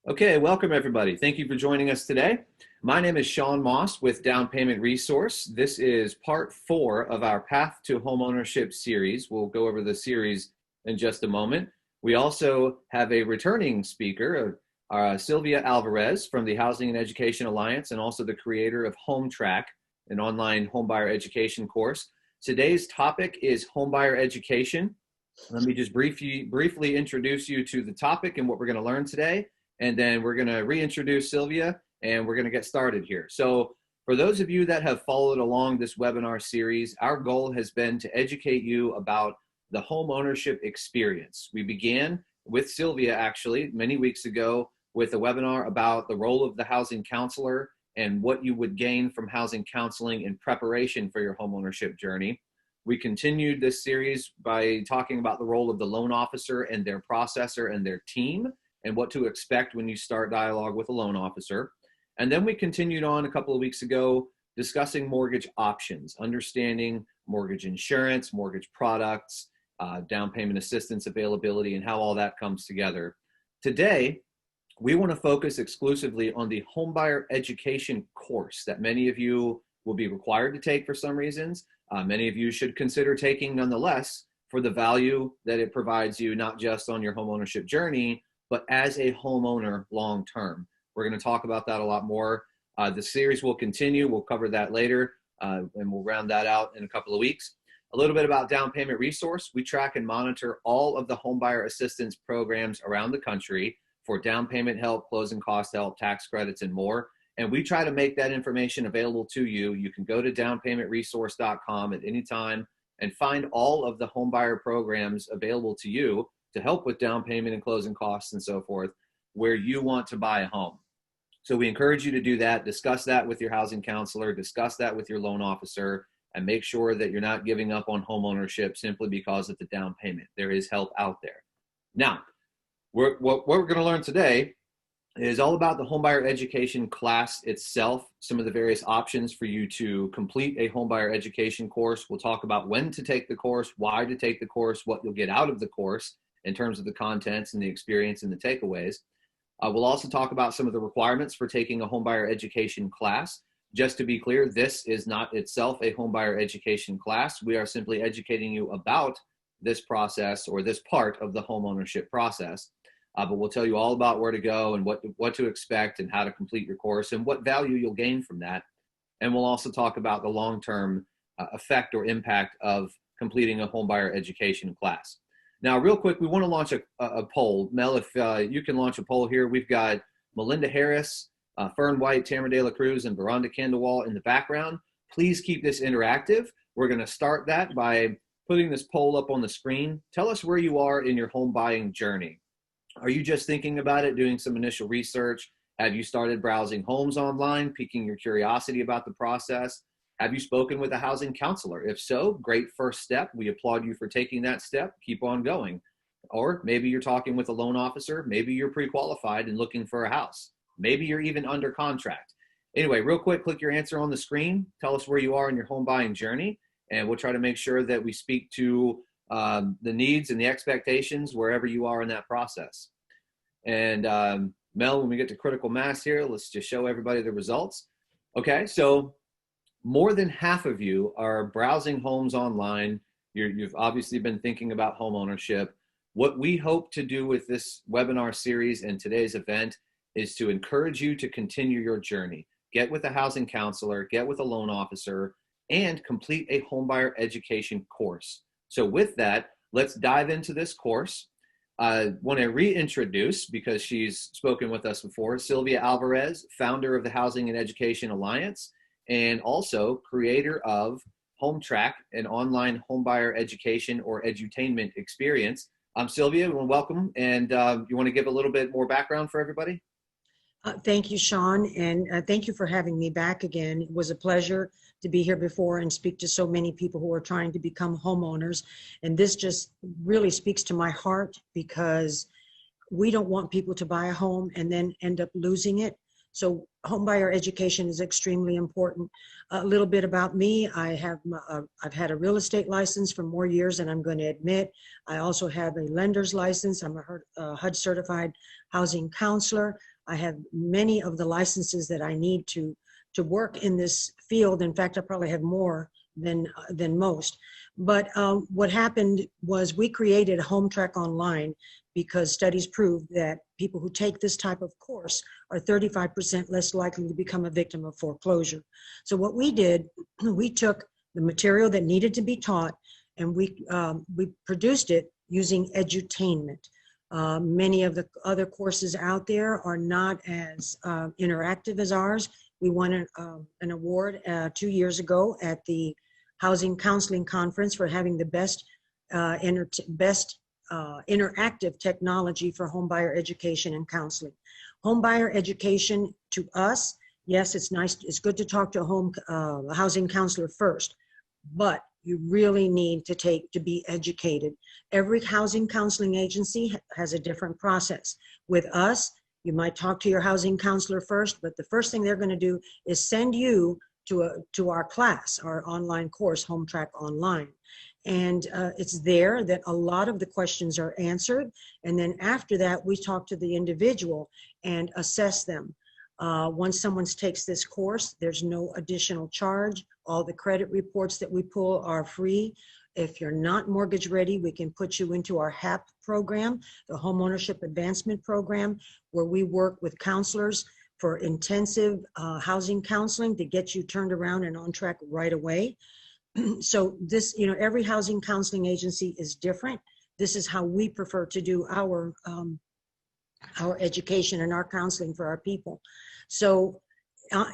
Okay, welcome everybody. Thank you for joining us today. My name is Sean Moss with Down Payment Resource. This is part 4 of our Path to Homeownership series. We'll go over the series in just a moment. We also have a returning speaker, Sylvia Alvarez from the Housing and Education Alliance, and also the creator of Hometrack, an online homebuyer education course. Today's topic is homebuyer education. Let me just briefly introduce you to the topic and what we're going to learn today. And then we're going to reintroduce Sylvia and we're going to get started here. So for those of you that have followed along this webinar series, our goal has been to educate you about the home ownership experience. We began with Sylvia actually many weeks ago with a webinar about the role of the housing counselor and what you would gain from housing counseling in preparation for your home ownership journey. We continued this series by talking about the role of the loan officer and their processor and their team, and what to expect when you start dialogue with a loan officer. And then we continued on a couple of weeks ago discussing mortgage options, understanding mortgage insurance, mortgage products, down payment assistance availability, and how all that comes together. Today, we want to focus exclusively on the homebuyer education course that many of you will be required to take for some reasons. Many of you should consider taking nonetheless for the value that it provides you, not just on your homeownership journey, but as a homeowner long term. We're going to talk about that a lot more. The series will continue. We'll cover that later, and we'll round that out in a couple of weeks. A little bit about Down Payment Resource. We track and monitor all of the homebuyer assistance programs around the country for down payment help, closing cost help, tax credits, and more. And we try to make that information available to you. You can go to downpaymentresource.com at any time and find all of the homebuyer programs available to you to help with down payment and closing costs and so forth, where you want to buy a home. So we encourage you to do that, discuss that with your housing counselor, discuss that with your loan officer, and make sure that you're not giving up on home ownership simply because of the down payment. There is help out there. Now, what we're going to learn today is all about the homebuyer education class itself, some of the various options for you to complete a homebuyer education course. We'll talk about when to take the course, why to take the course, what you'll get out of the course in terms of the contents and the experience and the takeaways. We'll also talk about some of the requirements for taking a homebuyer education class. Just to be clear, this is not itself a homebuyer education class. We are simply educating you about this process or this part of the homeownership process. But we'll tell you all about where to go and what to expect and how to complete your course and what value you'll gain from that. And we'll also talk about the long-term effect or impact of completing a homebuyer education class. Now, real quick, we want to launch a poll. Mel, if you can launch a poll here. We've got Melinda Harris, Fern White, Tamara De La Cruz, and Veranda Kandawal in the background. Please keep this interactive. We're going to start that by putting this poll up on the screen. Tell us where you are in your home buying journey. Are you just thinking about it, doing some initial research? Have you started browsing homes online, piquing your curiosity about the process? Have you spoken with a housing counselor? If so, great first step. We applaud you for taking that step. Keep on going. Or maybe you're talking with a loan officer. Maybe you're pre-qualified and looking for a house. Maybe you're even under contract. Anyway, real quick, click your answer on the screen. Tell us where you are in your home buying journey, and we'll try to make sure that we speak to the needs and the expectations wherever you are in that process. And Mel, when we get to critical mass here, let's just show everybody the results. Okay, so more than half of you are browsing homes online. You've obviously been thinking about home ownership. What we hope to do with this webinar series and today's event is to encourage you to continue your journey. Get with a housing counselor, get with a loan officer, and complete a homebuyer education course. So with that, let's dive into this course. I want to reintroduce, because she's spoken with us before, Sylvia Alvarez, founder of the Housing and Education Alliance, and also creator of Hometrack, an online homebuyer education or edutainment experience. Sylvia, welcome, and you want to give a little bit more background for everybody? Thank you, Sean, and thank you for having me back again. It was a pleasure to be here before and speak to so many people who are trying to become homeowners, and this just really speaks to my heart, because we don't want people to buy a home and then end up losing it. So homebuyer education is extremely important. A little bit about me: I've had a real estate license for more years than I'm going to admit. I also have a lender's license. I'm a HUD certified housing counselor. I have many of the licenses that I need to work in this field. In fact, I probably have more than most. But what happened was we created Hometrack Online because studies prove that people who take this type of course are 35% less likely to become a victim of foreclosure. So what we did, we took the material that needed to be taught and we produced it using edutainment. Many of the other courses out there are not as interactive as ours. We won an award 2 years ago at the Housing Counseling Conference for having the best interactive technology for homebuyer education and counseling. Homebuyer education to us, yes, it's nice. It's good to talk to a housing counselor first, but you really need to be educated. Every housing counseling agency has a different process. With us, you might talk to your housing counselor first, but the first thing they're going to do is send you to our class, our online course, Hometrack Online. And it's there that a lot of the questions are answered. And then after that, we talk to the individual and assess them. Once someone takes this course, there's no additional charge. All the credit reports that we pull are free. If you're not mortgage ready, we can put you into our HAP program, the Homeownership Advancement Program, where we work with counselors for intensive housing counseling to get you turned around and on track right away. So this, every housing counseling agency is different. This is how we prefer to do our education and our counseling for our people. So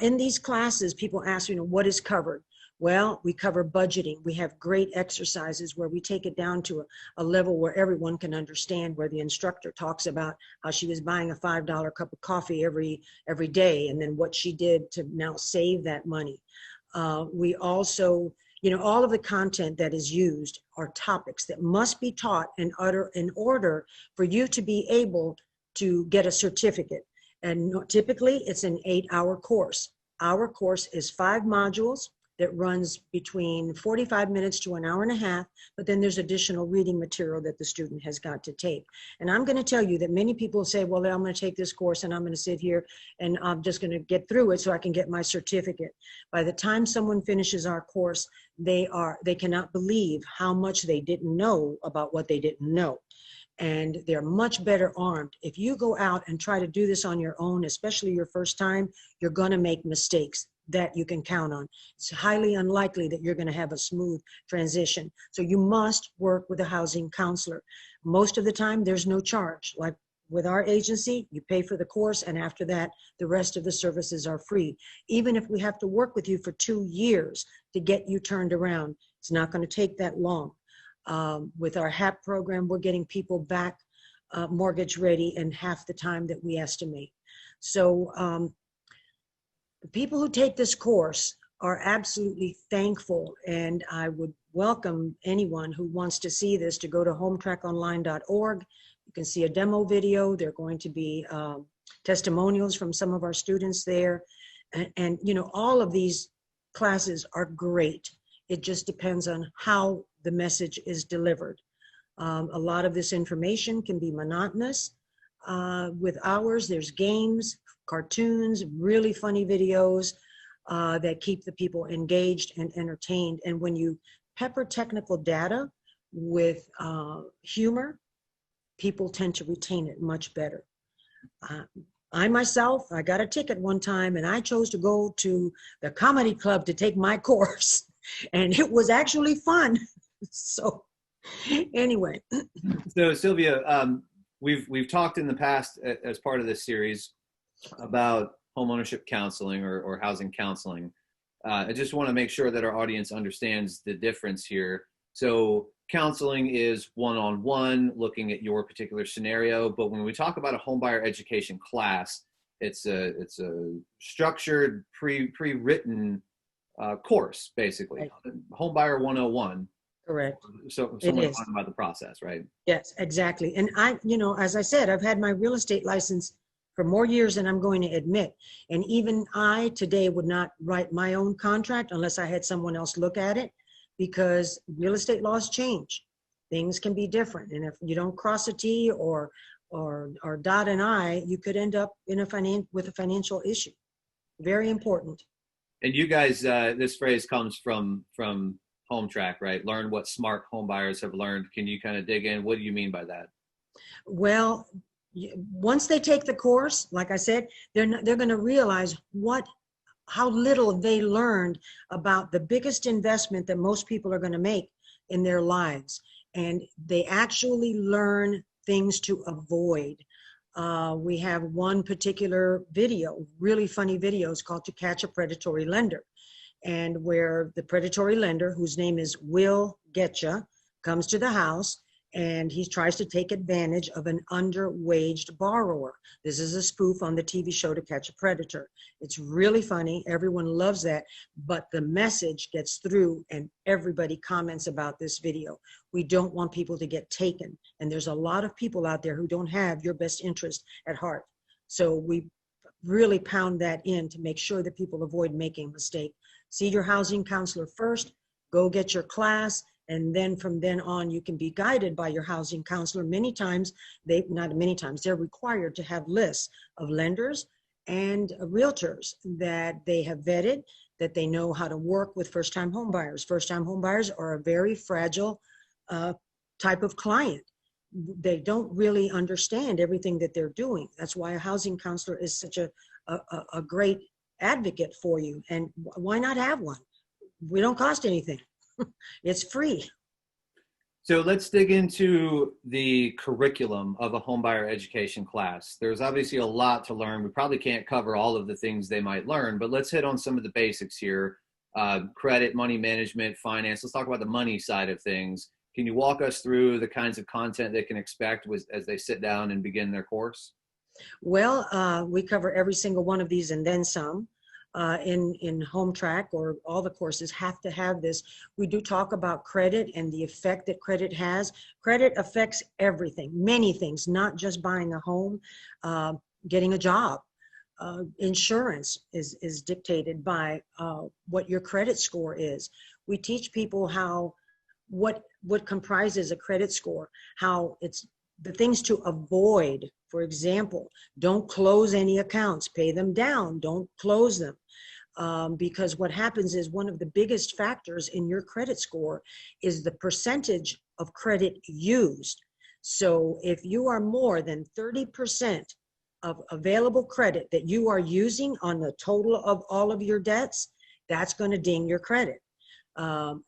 in these classes, people ask, what is covered? Well, we cover budgeting. We have great exercises where we take it down to a level where everyone can understand, where the instructor talks about how she was buying a $5 cup of coffee every day, and then what she did to now save that money. We also, all of the content that is used are topics that must be taught in order for you to be able to get a certificate. And typically it's an 8-hour course. Our course is 5 modules that runs between 45 minutes to an hour and a half, but then there's additional reading material that the student has got to take. And I'm going to tell you that many people say, well, I'm going to take this course and I'm going to sit here and I'm just going to get through it so I can get my certificate. By the time someone finishes our course, they cannot believe how much they didn't know about what they didn't know. And they're much better armed. If you go out and try to do this on your own, especially your first time, you're going to make mistakes that you can count on. It's highly unlikely that you're going to have a smooth transition. So you must work with a housing counselor. Most of the time, there's no charge. Like with our agency, you pay for the course, and after that, the rest of the services are free. Even if we have to work with you for 2 years to get you turned around, it's not going to take that long. With our HAP program, we're getting people back mortgage ready in half the time that we estimate. So the people who take this course are absolutely thankful, and I would welcome anyone who wants to see this to go to hometrackonline.org. You can see a demo video. There are going to be testimonials from some of our students there. And all of these classes are great. It just depends on how the message is delivered. A lot of this information can be monotonous. With ours, there's games, cartoons, really funny videos that keep the people engaged and entertained. And when you pepper technical data with humor, people tend to retain it much better. I myself, I got a ticket one time and I chose to go to the comedy club to take my course, and it was actually fun. So anyway. So Sylvia, we've talked in the past as part of this series about homeownership counseling or housing counseling. I just want to make sure that our audience understands the difference here. So counseling is one-on-one, looking at your particular scenario. But when we talk about a homebuyer education class, it's a structured, pre-written course, basically. Right. Homebuyer 101. Correct. So someone talking about the process, right? Yes, exactly. And as I said, I've had my real estate license for more years than I'm going to admit. And even I today would not write my own contract unless I had someone else look at it, because real estate laws change. Things can be different. And if you don't cross a T or or dot an I, you could end up in with a financial issue. Very important. And you guys, this phrase comes from Hometrack, right? Learn what smart home buyers have learned. Can you kind of dig in? What do you mean by that? Well, once they take the course, like I said, they're going to realize how little they learned about the biggest investment that most people are going to make in their lives. And they actually learn things to avoid. We have one particular video, really funny video, it's called To Catch a Predatory Lender. And where the predatory lender, whose name is Will Getcha, comes to the house and he tries to take advantage of an underwaged borrower. This is a spoof on the TV show To Catch a Predator. It's really funny. Everyone loves that, but the message gets through and everybody comments about this video. We don't want people to get taken. And there's a lot of people out there who don't have your best interest at heart. So we really pound that in to make sure that people avoid making a mistake. See your housing counselor first, go get your class, and then from then on, you can be guided by your housing counselor. Many times, not many times, they're required to have lists of lenders and realtors that they have vetted, that they know how to work with first-time homebuyers. First-time homebuyers are a very fragile type of client. They don't really understand everything that they're doing. That's why a housing counselor is such a great advocate for you. And why not have one? We don't cost anything. It's free. So let's dig into the curriculum of a homebuyer education class. There's obviously a lot to learn. We probably can't cover all of the things they might learn, but let's hit on some of the basics here. Credit, money management, finance. Let's talk about the money side of things. Can you walk us through the kinds of content they can expect as they sit down and begin their course? Well, we cover every single one of these and then some. In Hometrack, or all the courses have to have this. We do talk about credit and the effect that credit has. Credit affects everything, many things, not just buying a home, getting a job. Insurance is dictated by what your credit score is. We teach people what comprises a credit score, how it's the things to avoid. For example, don't close any accounts, pay them down, don't close them. Because what happens is one of the biggest factors in your credit score is the percentage of credit used. So if you are more than 30% of available credit that you are using on the total of all of your debts, that's going to ding your credit.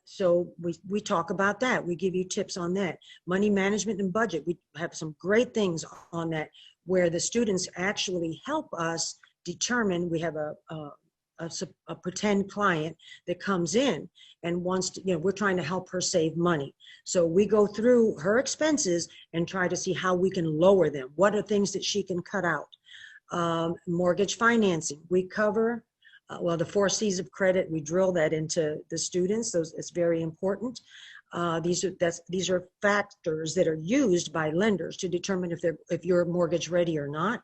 So we talk about that. We give you tips on that. Money management and budget. We have some great things on that where the students actually help us determine. We have a pretend client that comes in and wants to, we're trying to help her save money. So we go through her expenses and try to see how we can lower them. What are things that she can cut out? Mortgage financing. We cover well, the 4 C's of credit, we drill that into the students. It's very important. These are factors that are used by lenders to determine if you're mortgage ready or not.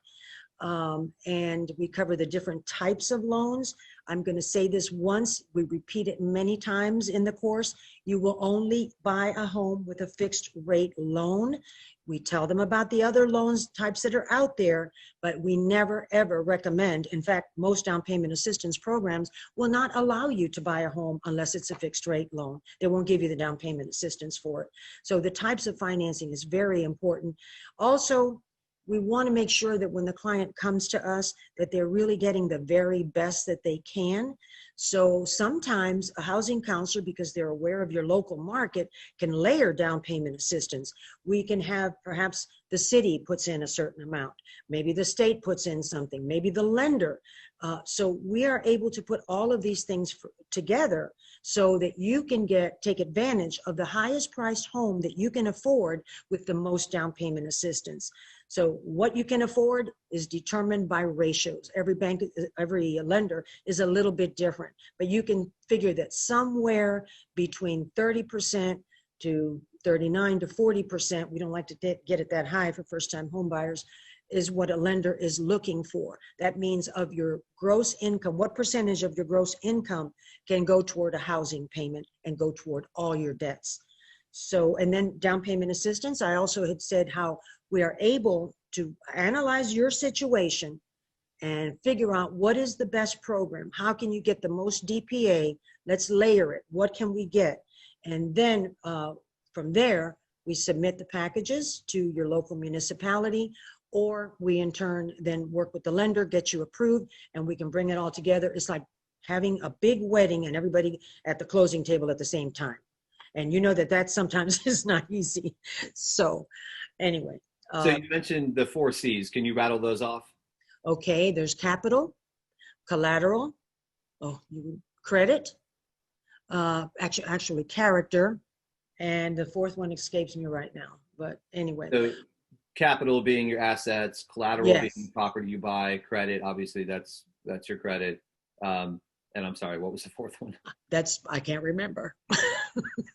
And we cover the different types of loans. I'm going to say this once, we repeat it many times in the course. You will only buy a home with a fixed rate loan. We tell them about the other loans types that are out there, but we never ever recommend. In fact, most down payment assistance programs will not allow you to buy a home unless it's a fixed rate loan. They won't give you the down payment assistance for it. So the types of financing is very important. Also, we want to make sure that when the client comes to us, that they're really getting the very best that they can. So sometimes a housing counselor, because they're aware of your local market, can layer down payment assistance. We can have perhaps the city puts in a certain amount, maybe the state puts in something, maybe the lender. So we are able to put all of these things together so that you can take advantage of the highest priced home that you can afford with the most down payment assistance. So what you can afford is determined by ratios. Every bank, every lender is a little bit different, but you can figure that somewhere between 30% to 39 to 40%, we don't like to get it that high for first-time home buyers, is what a lender is looking for. That means of your gross income, what percentage of your gross income can go toward a housing payment and go toward all your debts. So, and then down payment assistance, I also had said how we are able to analyze your situation and figure out what is the best program. How can you get the most DPA? Let's layer it. What can we get? And then from there, we submit the packages to your local municipality, or we in turn then work with the lender, get you approved, and we can bring it all together. It's like having a big wedding and everybody at the closing table at the same time. And you know that sometimes is not easy. So anyway. So you mentioned the 4 C's. Can you rattle those off? Okay, there's capital, collateral, credit, actually character, and the fourth one escapes me right now. But anyway. So capital being your assets, collateral Yes. being property you buy, credit, obviously that's your credit. And I'm sorry, what was the fourth one? I can't remember.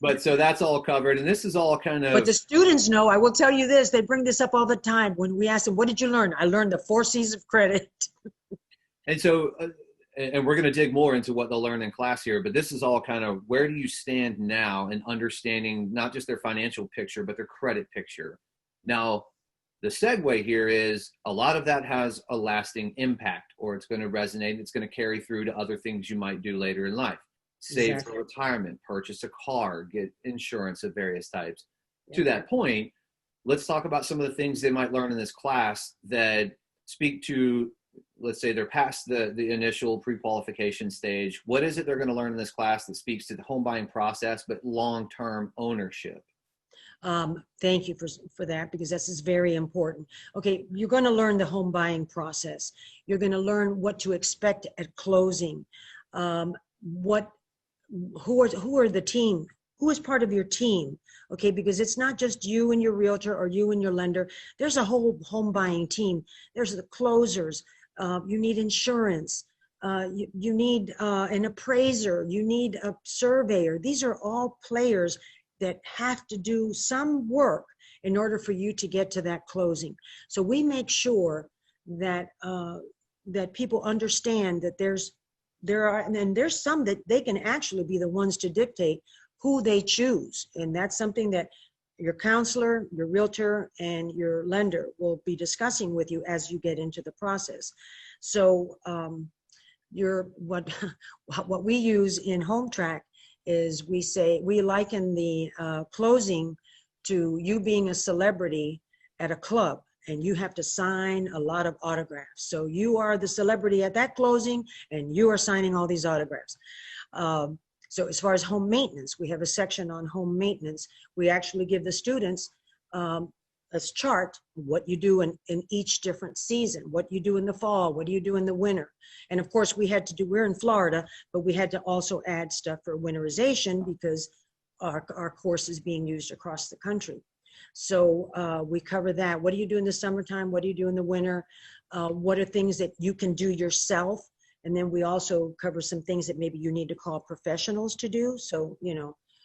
But so that's all covered. And this is all kind of. But the students know, I will tell you this, they bring this up all the time when we ask them, what did you learn? I learned the 4 C's of credit. And so, and we're going to dig more into what they'll learn in class here, but this is all kind of where do you stand now in understanding not just their financial picture, but their credit picture. Now, the segue here is a lot of that has a lasting impact, or it's going to resonate. It's going to carry through to other things you might do later in life. Save Exactly. for retirement, purchase a car, get insurance of various types. Yeah. To that point, let's talk about some of the things they might learn in this class that speak to, let's say they're past the initial pre-qualification stage. What is it they're going to learn in this class that speaks to the home buying process, but long-term ownership? Thank you for that, because this is very important. Okay, you're going to learn the home buying process. You're going to learn what to expect at closing. Who are the team? Who is part of your team? Okay, because it's not just you and your realtor or you and your lender. There's a whole home buying team. There's the closers. You need insurance. You need an appraiser. You need a surveyor. These are all players that have to do some work in order for you to get to that closing. So we make sure that that people understand that there's some that they can actually be the ones to dictate who they choose. And that's something that your counselor, your realtor, and your lender will be discussing with you as you get into the process. So what we use in Hometrack is we liken the closing to you being a celebrity at a club, and you have to sign a lot of autographs. So you are the celebrity at that closing, and you are signing all these autographs. So as far as home maintenance, we have a section on home maintenance. We actually give the students a chart, what you do in each different season, what you do in the fall, what do you do in the winter. And of course we're in Florida, but we had to also add stuff for winterization because our course is being used across the country. So we cover that. What do you do in the summertime? What do you do in the winter? What are things that you can do yourself? And then we also cover some things that maybe you need to call professionals to do. So,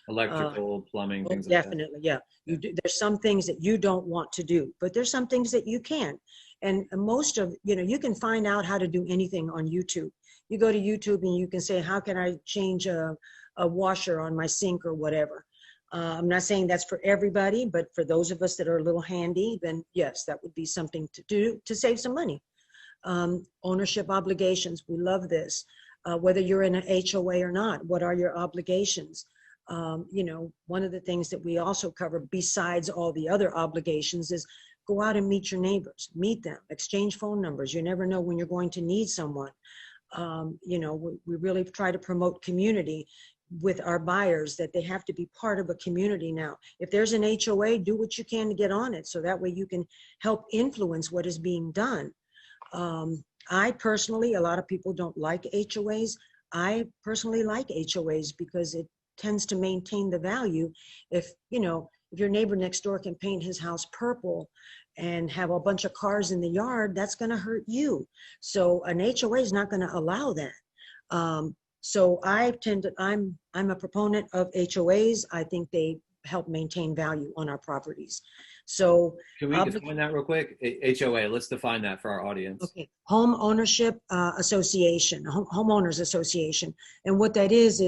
Electrical, plumbing, things like that. Definitely, yeah. There's some things that you don't want to do, but there's some things that you can. And most of, you can find out how to do anything on YouTube. You go to YouTube and you can say, how can I change a washer on my sink or whatever? I'm not saying that's for everybody, but for those of us that are a little handy, then yes, that would be something to do to save some money. Ownership obligations, we love this. Whether you're in an HOA or not, what are your obligations? One of the things that we also cover besides all the other obligations is go out and meet your neighbors, meet them, exchange phone numbers. You never know when you're going to need someone. We really try to promote community with our buyers, that they have to be part of a community now. If there's an HOA, do what you can to get on it, so that way you can help influence what is being done. I personally, a lot of people don't like HOAs. I personally like HOAs because it tends to maintain the value. If your neighbor next door can paint his house purple and have a bunch of cars in the yard, that's going to hurt you. So an HOA is not going to allow that. So I'm a proponent of HOAs. I think they help maintain value on our properties. So can we define that real quick? HOA, let's define that for our audience. Okay, Home Ownership Association, Homeowners Association. And what that is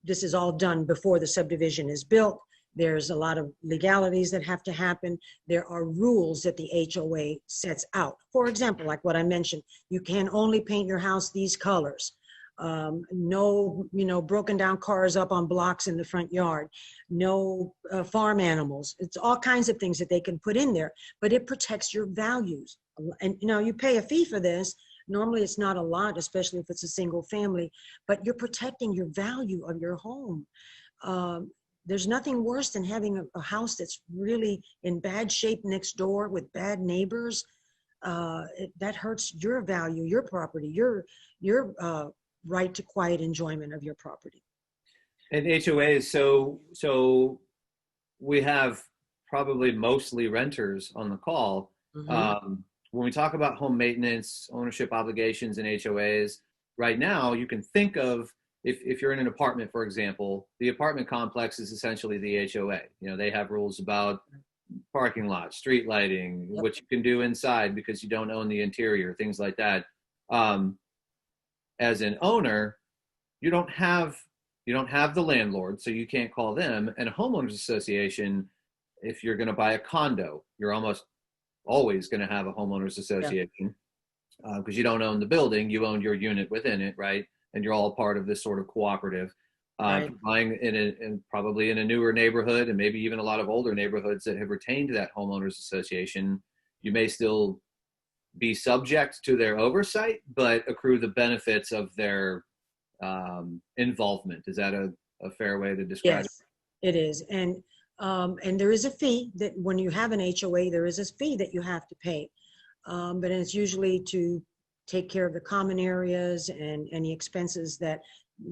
this is all done before the subdivision is built. There's a lot of legalities that have to happen. There are rules that the HOA sets out. For example, like what I mentioned, you can only paint your house these colors. No, broken down cars up on blocks in the front yard, no farm animals. It's all kinds of things that they can put in there, but it protects your values. And you pay a fee for this. Normally it's not a lot, especially if it's a single family, but you're protecting your value of your home. There's nothing worse than having a house that's really in bad shape next door with bad neighbors. That hurts your value, your property, your right to quiet enjoyment of your property. And HOAs, so we have probably mostly renters on the call. Mm-hmm. When we talk about home maintenance, ownership obligations, and HOAs, right now you can think of, if you're in an apartment, for example, the apartment complex is essentially the HOA. They have rules about parking lots, street lighting, Yep. what you can do inside because you don't own the interior, things like that. As an owner, you don't have the landlord, so you can't call them. And a homeowners association, if you're going to buy a condo, you're almost always going to have a homeowners association because you don't own the building, you own your unit within it, right? And you're all part of this sort of cooperative. Right. Buying probably in a newer neighborhood, and maybe even a lot of older neighborhoods that have retained that homeowners association, you may still be subject to their oversight, but accrue the benefits of their involvement. Is that a fair way to describe it? Yes, it is. And there is a fee that when you have an HOA, there is a fee that you have to pay. But it's usually to take care of the common areas and any expenses that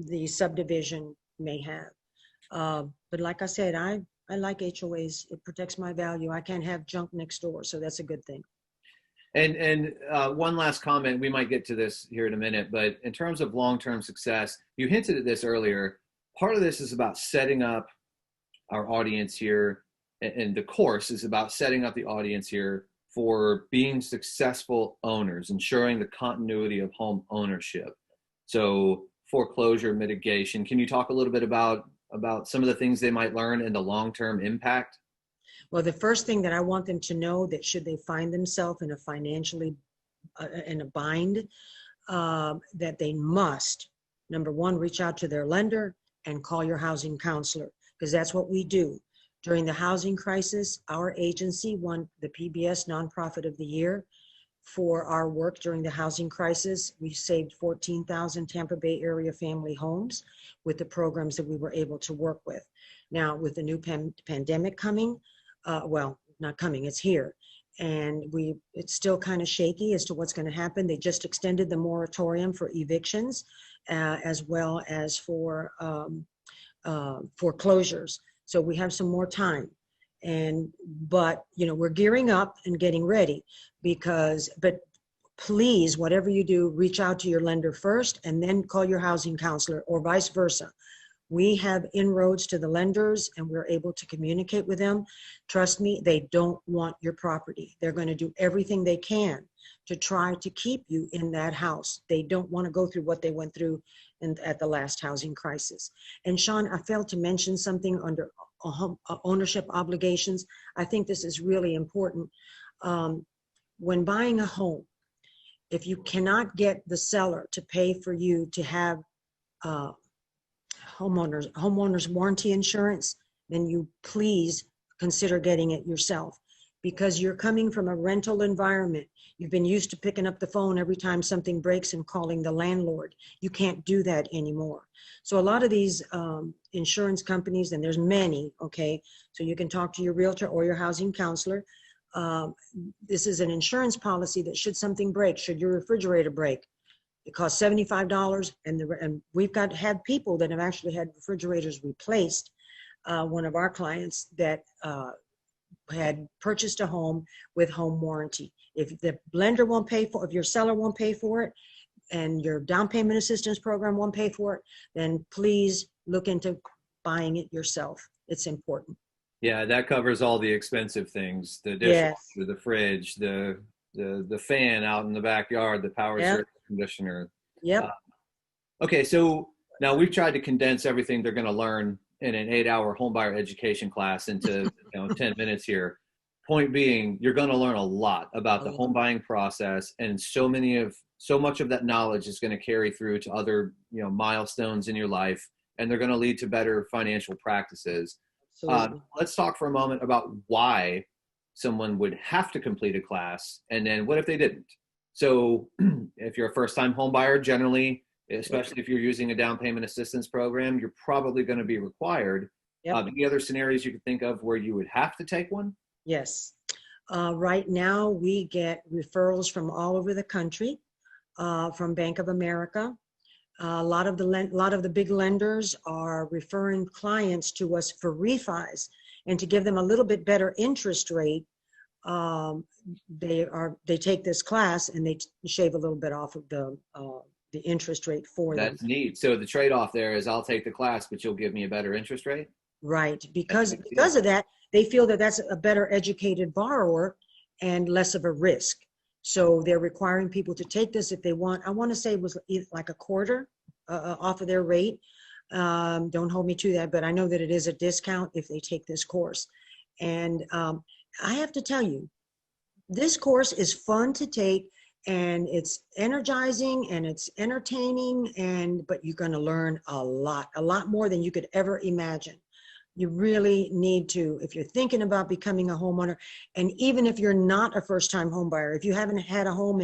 the subdivision may have. But like I said, I like HOAs. It protects my value. I can't have junk next door, so that's a good thing. And one last comment, we might get to this here in a minute, but in terms of long-term success, you hinted at this earlier. Part of this is about setting up our audience here, and the course is about setting up the audience here for being successful owners, ensuring the continuity of home ownership. So foreclosure mitigation, can you talk a little bit about some of the things they might learn and the long-term impact? Well, the first thing that I want them to know, that should they find themselves in a financially in a bind, that they must, number one, reach out to their lender and call your housing counselor, because that's what we do. During the housing crisis, our agency won the PBS Non Profit of the Year for our work during the housing crisis. We saved 14,000 Tampa Bay area family homes with the programs that we were able to work with. Now, with the new pandemic coming, well, not coming, it's here. And it's still kind of shaky as to what's going to happen. They just extended the moratorium for evictions as well as for foreclosures. So we have some more time. But we're gearing up and getting ready but please, whatever you do, reach out to your lender first and then call your housing counselor, or vice versa. We have inroads to the lenders and we're able to communicate with them. Trust me, they don't want your property. They're going to do everything they can to try to keep you in that house. They don't want to go through what they went through at the last housing crisis. And Sean, I failed to mention something under ownership obligations. I think this is really important. When buying a home, if you cannot get the seller to pay for you to have homeowners warranty insurance, then you please consider getting it yourself, because you're coming from a rental environment. You've been used to picking up the phone every time something breaks and calling the landlord. You can't do that anymore. So a lot of these insurance companies, and there's many, okay, so you can talk to your realtor or your housing counselor. This is an insurance policy that should something break, should your refrigerator break, it costs $75, and we've had people that have actually had refrigerators replaced. One of our clients that had purchased a home with home warranty. If the lender won't pay for, if your seller won't pay for it, and your down payment assistance program won't pay for it, then please look into buying it yourself. It's important. Yeah, that covers all the expensive things: the dishwasher, Yes. the fridge, the fan out in the backyard, the power Yep. conditioner. Yep. Okay, so now we've tried to condense everything they're going to learn in an 8-hour homebuyer education class into 10 minutes here. Point being, you're going to learn a lot about the home buying process, and so much of that knowledge is going to carry through to other milestones in your life, and they're going to lead to better financial practices. Let's talk for a moment about why someone would have to complete a class, and then what if they didn't? So if you're a first-time home buyer, generally, especially if you're using a down payment assistance program, you're probably going to be required. Any other scenarios you could think of where you would have to take one? Yes. Right now, we get referrals from all over the country, from Bank of America. A lot of the big lenders are referring clients to us for refis, and to give them a little bit better interest rate. They take this class and they shave a little bit off of the interest rate for them. That's neat. So the trade-off there is I'll take the class, but you'll give me a better interest rate? Right. Because of that, they feel that that's a better educated borrower and less of a risk. So they're requiring people to take this if they want. I want to say it was like a quarter off of their rate. Don't hold me to that, but I know that it is a discount if they take this course. And I have to tell you, this course is fun to take, and it's energizing and it's entertaining, but you're going to learn a lot more than you could ever imagine. You really need to, if you're thinking about becoming a homeowner, and even if you're not a first-time home buyer, if you haven't had a home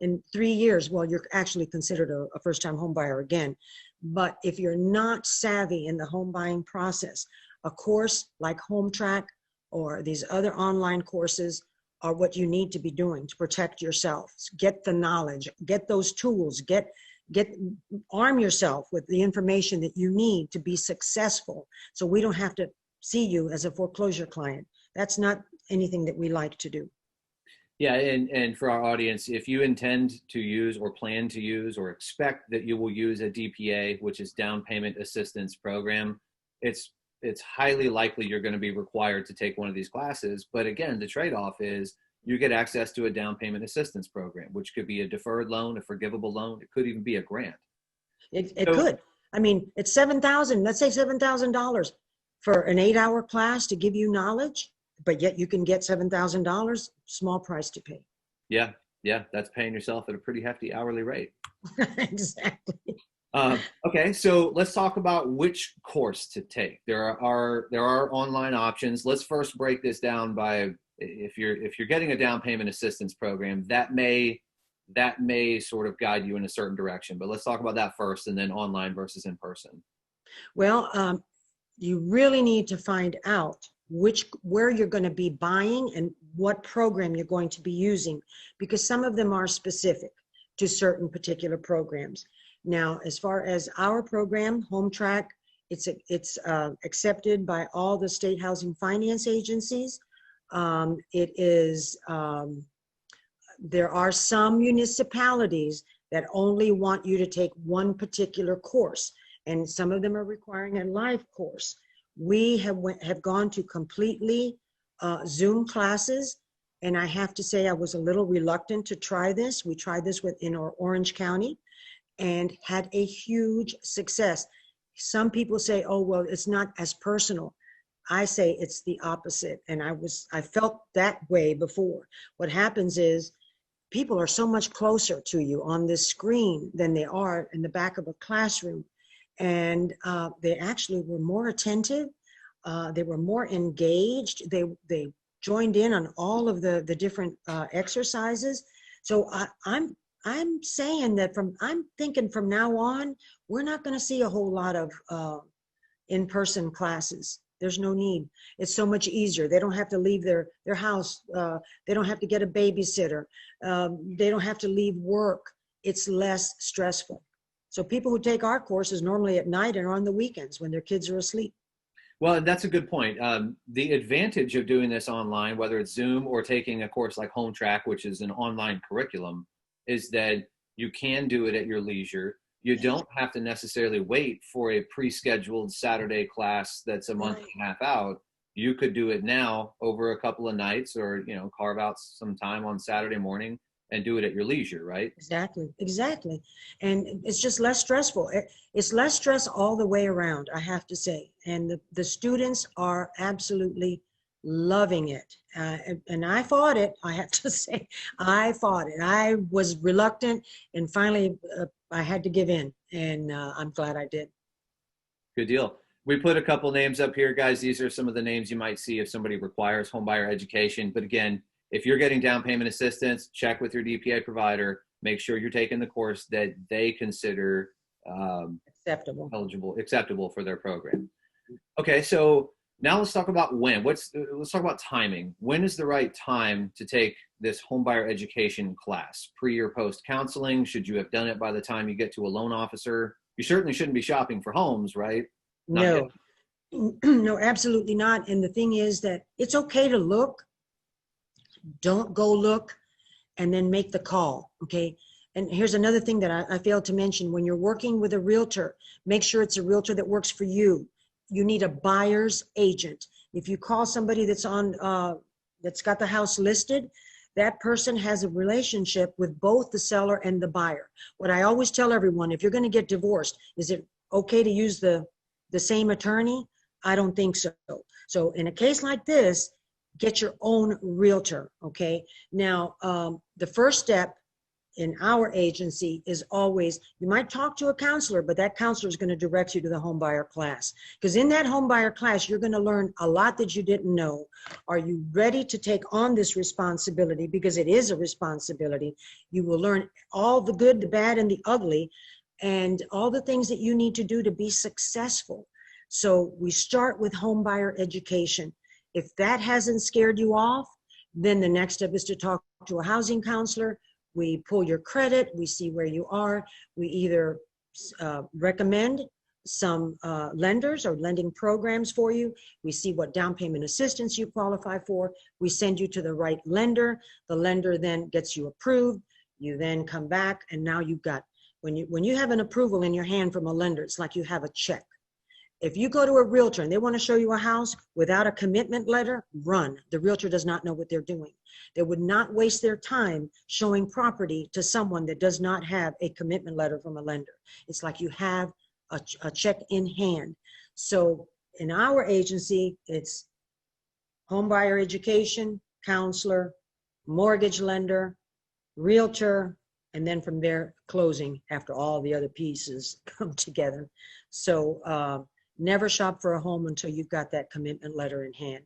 in 3 years, well, you're actually considered a first-time home buyer again. But if you're not savvy in the home buying process, a course like Hometrack or these other online courses are what you need to be doing to protect yourself. Get the knowledge, get those tools, arm yourself with the information that you need to be successful, so we don't have to see you as a foreclosure client. That's not anything that we like to do. Yeah, and for our audience, if you intend to use or plan to use or expect that you will use a DPA, which is down payment assistance program, it's highly likely you're going to be required to take one of these classes. But again, the trade-off is you get access to a down payment assistance program, which could be a deferred loan, a forgivable loan. It could even be a grant. It could. I mean, it's $7,000, let's say $7,000 for an 8-hour class to give you knowledge, but yet you can get $7,000, small price to pay. Yeah, that's paying yourself at a pretty hefty hourly rate. Exactly. Okay, so let's talk about which course to take. There are online options. Let's first break this down by if you're getting a down payment assistance program, that may sort of guide you in a certain direction. But let's talk about that first, and then online versus in person. Well, you really need to find out where you're going to be buying and what program you're going to be using, because some of them are specific to certain particular programs. Now, as far as our program, Hometrack, it's accepted by all the state housing finance agencies. There are some municipalities that only want you to take one particular course, and some of them are requiring a live course. We have gone to completely Zoom classes, and I have to say I was a little reluctant to try this. We tried this in our Orange County and had a huge success. Some people say, oh, well, it's not as personal. I say it's the opposite, and I felt that way before. What happens is people are so much closer to you on this screen than they are in the back of a classroom, and they actually were more attentive. They were more engaged. They joined in on all of the different exercises. So I'm saying that I'm thinking from now on, we're not going to see a whole lot of in-person classes. There's no need. It's so much easier. They don't have to leave their house. They don't have to get a babysitter. They don't have to leave work. It's less stressful. So people who take our courses normally at night and on the weekends when their kids are asleep. Well, that's a good point. The advantage of doing this online, whether it's Zoom or taking a course like Hometrack, which is an online curriculum, is that you can do it at your leisure. You don't have to necessarily wait for a pre-scheduled Saturday class that's a month and a half out. You could do it now over a couple of nights, or carve out some time on Saturday morning and do it at your leisure, right? Exactly, exactly. And it's just less stressful. It's less stress all the way around, I have to say. And the students are absolutely loving it. And I fought it, I have to say. I fought it. I was reluctant, and finally I had to give in. And I'm glad I did. Good deal. We put a couple names up here, guys. These are some of the names you might see if somebody requires homebuyer education. But again, if you're getting down payment assistance, check with your DPA provider. Make sure you're taking the course that they consider acceptable for their program. Okay, so now let's talk about when. Let's talk about timing. When is the right time to take this homebuyer education class? Pre or post counseling? Should you have done it by the time you get to a loan officer? You certainly shouldn't be shopping for homes, right? No, no, absolutely not. And the thing is that it's okay to look. Don't go look and then make the call, okay? And here's another thing that I failed to mention. When you're working with a realtor, make sure it's a realtor that works for you. You need a buyer's agent. If you call somebody that's that's got the house listed, that person has a relationship with both the seller and the buyer. What I always tell everyone, if you're going to get divorced, is it okay to use the same attorney? I don't think so. So in a case like this, get your own realtor, okay? Now, the first step in our agency is always, you might talk to a counselor, but that counselor is going to direct you to the homebuyer class. Because in that homebuyer class, you're going to learn a lot that you didn't know. Are you ready to take on this responsibility? Because it is a responsibility. You will learn all the good, the bad, and the ugly, and all the things that you need to do to be successful. So we start with homebuyer education. If that hasn't scared you off, then the next step is to talk to a housing counselor. We pull your credit, we see where you are. We either recommend some lenders or lending programs for you. We see what down payment assistance you qualify for. We send you to the right lender. The lender then gets you approved. You then come back, and now you've got, when you have an approval in your hand from a lender, it's like you have a check. If you go to a realtor and they want to show you a house without a commitment letter, run. The realtor does not know what they're doing. They would not waste their time showing property to someone that does not have a commitment letter from a lender. It's like you have a check in hand. So in our agency, it's homebuyer education, counselor, mortgage lender, realtor, and then from there, closing after all the other pieces come together. So never shop for a home until you've got that commitment letter in hand.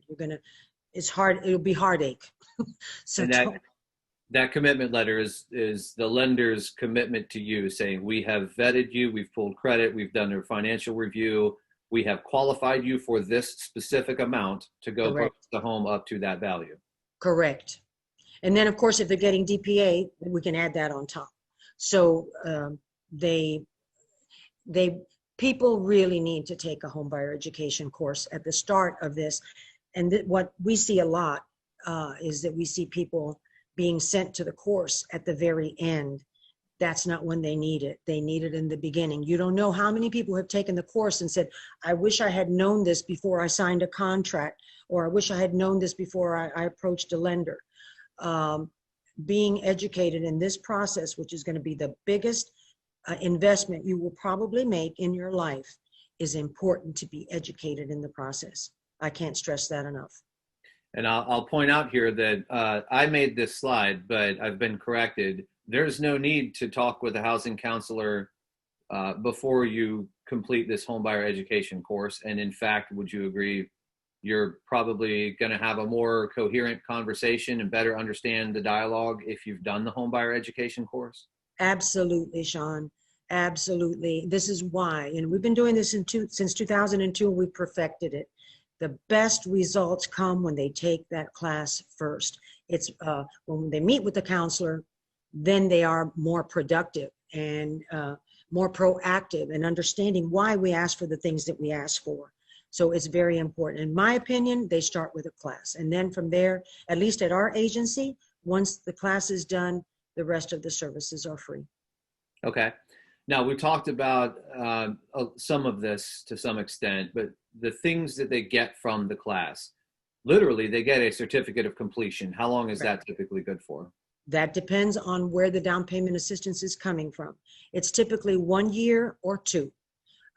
It's hard, it'll be heartache. So that commitment letter is the lender's commitment to you, saying, we have vetted you, we've pulled credit, we've done a financial review, we have qualified you for this specific amount to go purchase the home up to that value. Correct. And then of course, if they're getting DPA, we can add that on top. So people really need to take a homebuyer education course at the start of this. And what we see a lot is that we see people being sent to the course at the very end. That's not when they need it. They need it in the beginning. You don't know how many people have taken the course and said, I wish I had known this before I signed a contract, or I wish I had known this before I approached a lender. Being educated in this process, which is going to be the biggest investment you will probably make in your life, is important to be educated in the process. I can't stress that enough. And I'll point out here that I made this slide, but I've been corrected. There's no need to talk with a housing counselor before you complete this homebuyer education course. And in fact, would you agree, you're probably going to have a more coherent conversation and better understand the dialogue if you've done the homebuyer education course? Absolutely, Sean. Absolutely. This is why, and we've been doing this since 2002, and we've perfected it. The best results come when they take that class first. It's when they meet with the counselor, then they are more productive and more proactive in understanding why we ask for the things that we ask for. So it's very important. In my opinion, they start with a class. And then from there, at least at our agency, once the class is done, the rest of the services are free. Okay. Now, we talked about some of this to some extent, but the things that they get from the class, literally, they get a certificate of completion. How long is that typically good for? That depends on where the down payment assistance is coming from. It's typically 1 year or 2.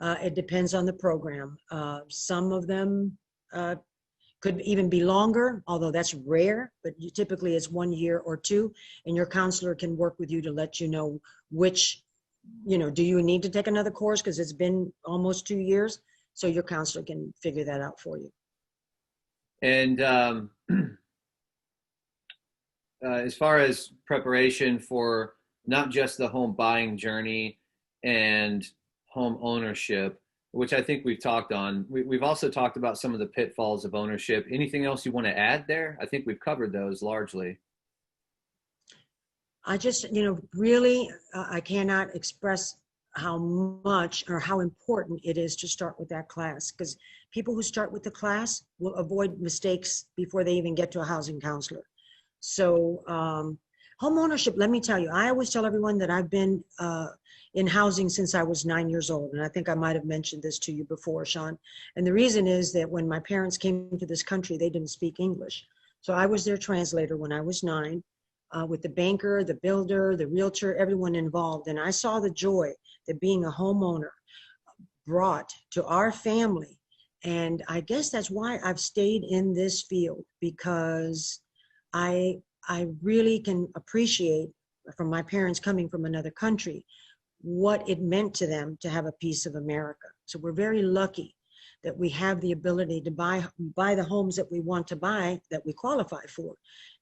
It depends on the program. Some of them could even be longer, although that's rare, but typically it's 1 year or 2, and your counselor can work with you to let you know which, do you need to take another course because it's been almost 2 years? So your counselor can figure that out for you. And as far as preparation for not just the home buying journey and home ownership, which I think we've talked on, we've also talked about some of the pitfalls of ownership. Anything else you want to add there? I think we've covered those largely. I just, really, I cannot express how much or how important it is to start with that class, because people who start with the class will avoid mistakes before they even get to a housing counselor. So home ownership, let me tell you, I always tell everyone that I've been in housing since I was 9 years old. And I think I might have mentioned this to you before, Sean. And the reason is that when my parents came to this country, they didn't speak English. So I was their translator when I was 9, with the banker, the builder, the realtor, everyone involved. And I saw the joy that being a homeowner brought to our family. And I guess that's why I've stayed in this field, because I really can appreciate, from my parents coming from another country, what it meant to them to have a piece of America. So we're very lucky that we have the ability to buy the homes that we want to buy, that we qualify for.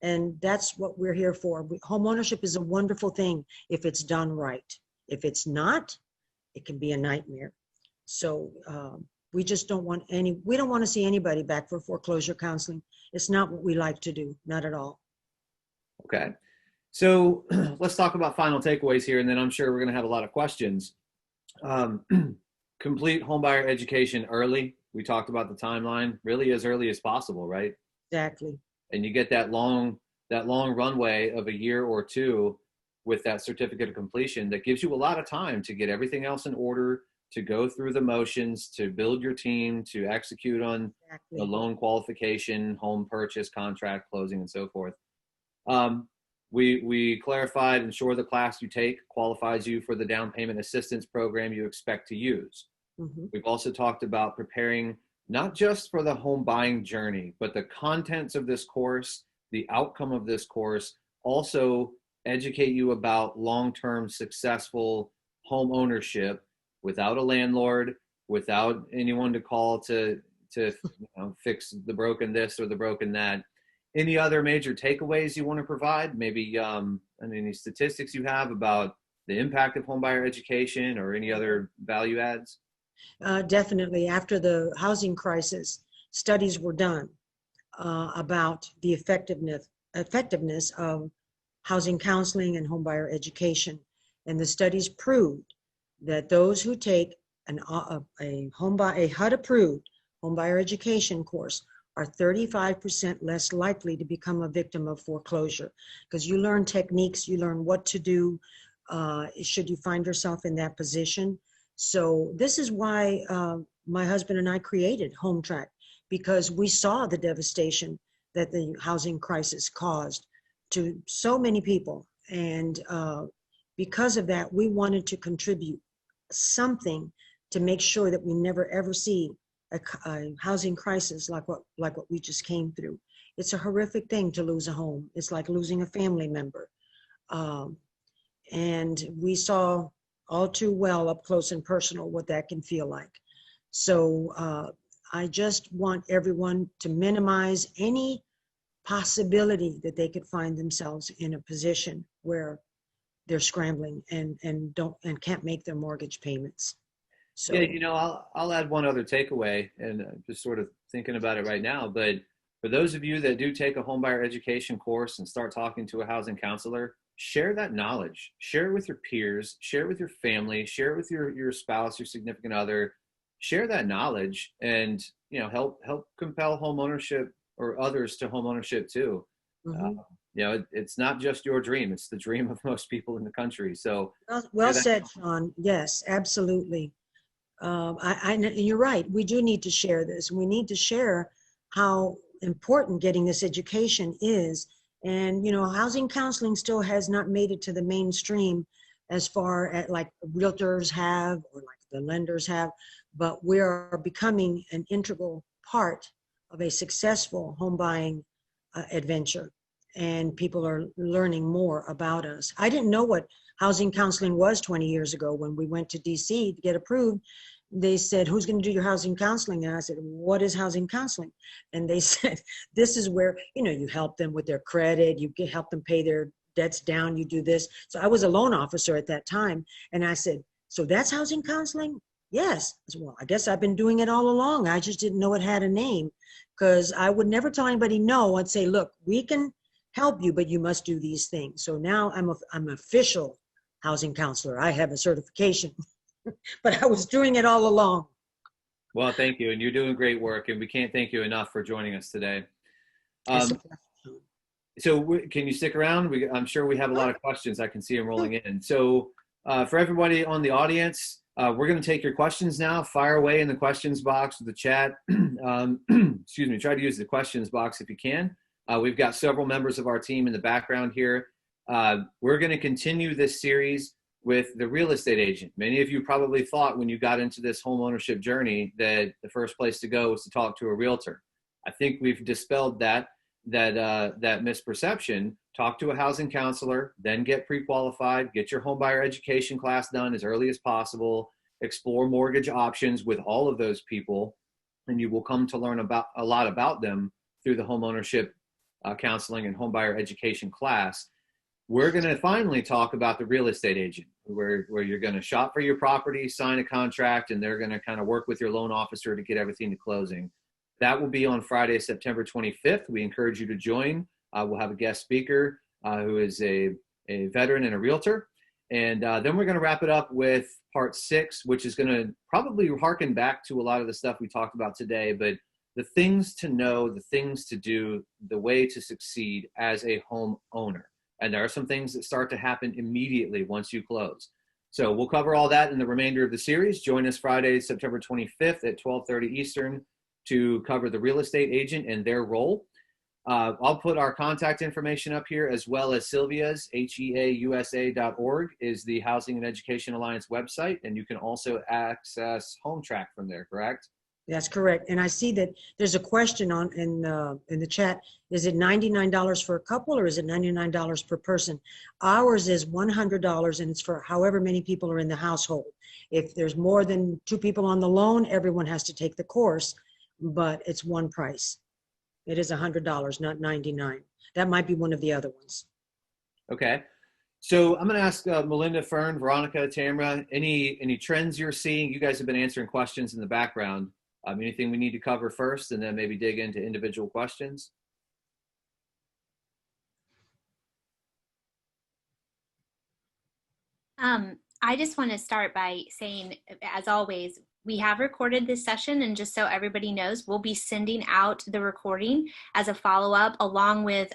And that's what we're here for. Home ownership is a wonderful thing if it's done right. If it's not, it can be a nightmare. So we just don't want we don't want to see anybody back for foreclosure counseling. It's not what we like to do, not at all. Okay. So let's talk about final takeaways here, and then I'm sure we're going to have a lot of questions. Complete homebuyer education early. We talked about the timeline, really as early as possible, right? Exactly. And you get that long runway of 1 year or 2 with that certificate of completion that gives you a lot of time to get everything else in order, to go through the motions, to build your team, to execute on the loan qualification, home purchase, contract, closing, and so forth. We clarified, ensure the class you take qualifies you for the down payment assistance program you expect to use. Mm-hmm. We've also talked about preparing not just for the home buying journey, but the contents of this course, the outcome of this course, also educate you about long-term successful home ownership without a landlord, without anyone to call to fix the broken this or the broken that. Any other major takeaways you want to provide? Maybe any statistics you have about the impact of homebuyer education or any other value adds? Definitely. After the housing crisis, studies were done about the effectiveness of housing counseling and homebuyer education. And the studies proved that those who take a HUD-approved homebuyer education course are 35% less likely to become a victim of foreclosure, because you learn techniques, you learn what to do should you find yourself in that position. So this is why my husband and I created Hometrack, because we saw the devastation that the housing crisis caused to so many people. And because of that, we wanted to contribute something to make sure that we never ever see a housing crisis like what we just came through. It's a horrific thing to lose a home. It's like losing a family member. And we saw all too well up close and personal what that can feel like. So I just want everyone to minimize any possibility that they could find themselves in a position where they're scrambling and can't make their mortgage payments. So, yeah, I'll add one other takeaway, and just sort of thinking about it right now. But for those of you that do take a homebuyer education course and start talking to a housing counselor, share that knowledge. Share it with your peers. Share it with your family. Share it with your spouse, your significant other. Share that knowledge, and help compel home ownership or others to home ownership too. Mm-hmm. It's not just your dream; it's the dream of most people in the country. So, well said, Sean. Yes, absolutely. And you're right. We do need to share this. We need to share how important getting this education is, And, housing counseling still has not made it to the mainstream as far as like realtors have or like the lenders have, but we are becoming an integral part of a successful home buying adventure. And people are learning more about us. I didn't know what housing counseling was 20 years ago when we went to DC to get approved. They said, who's going to do your housing counseling? And I said, what is housing counseling? And they said, this is where, you help them with their credit, you help them pay their debts down, you do this. So I was a loan officer at that time. And I said, so that's housing counseling? Yes. I said, well, I guess I've been doing it all along. I just didn't know it had a name, because I would never tell anybody no. I'd say, look, we can help you, but you must do these things. So now I'm an official housing counselor. I have a certification, but I was doing it all along. Well, thank you. And you're doing great work, and we can't thank you enough for joining us today. Can you stick around? I'm sure we have a lot of questions. I can see them rolling in. So for everybody on the audience, we're going to take your questions now. Fire away in the questions box with the chat. Excuse me. Try to use the questions box if you can. We've got several members of our team in the background here. We're going to continue this series with the real estate agent. Many of you probably thought when you got into this home ownership journey that the first place to go was to talk to a realtor. I think we've dispelled that misperception. Talk to a housing counselor, then get pre-qualified, get your homebuyer education class done as early as possible, explore mortgage options with all of those people, and you will come to learn a lot about them through the homeownership counseling and homebuyer education class. We're going to finally talk about the real estate agent, where you're going to shop for your property, sign a contract, and they're going to kind of work with your loan officer to get everything to closing. That will be on Friday, September 25th. We encourage you to join. We'll have a guest speaker who is a veteran and a realtor. And then we're going to wrap it up with part 6, which is going to probably harken back to a lot of the stuff we talked about today, but the things to know, the things to do, the way to succeed as a homeowner. And there are some things that start to happen immediately once you close. So we'll cover all that in the remainder of the series. Join us Friday, September 25th at 12:30 Eastern to cover the real estate agent and their role. I'll put our contact information up here, as well as Sylvia's, HEAUSA.org is the Housing and Education Alliance website. And you can also access Hometrack from there, correct? That's correct. And I see that there's a question in the chat. Is it $99 for a couple, or is it $99 per person? Ours is $100, and it's for however many people are in the household. If there's more than 2 people on the loan, everyone has to take the course, but it's one price. It is $100, not $99. That might be one of the other ones. Okay. So I'm going to ask Melinda, Fern, Veronica, Tamara, any trends you're seeing? You guys have been answering questions in the background. Anything we need to cover first, and then maybe dig into individual questions? I just want to start by saying, as always, we have recorded this session, and just so everybody knows, we'll be sending out the recording as a follow-up, along with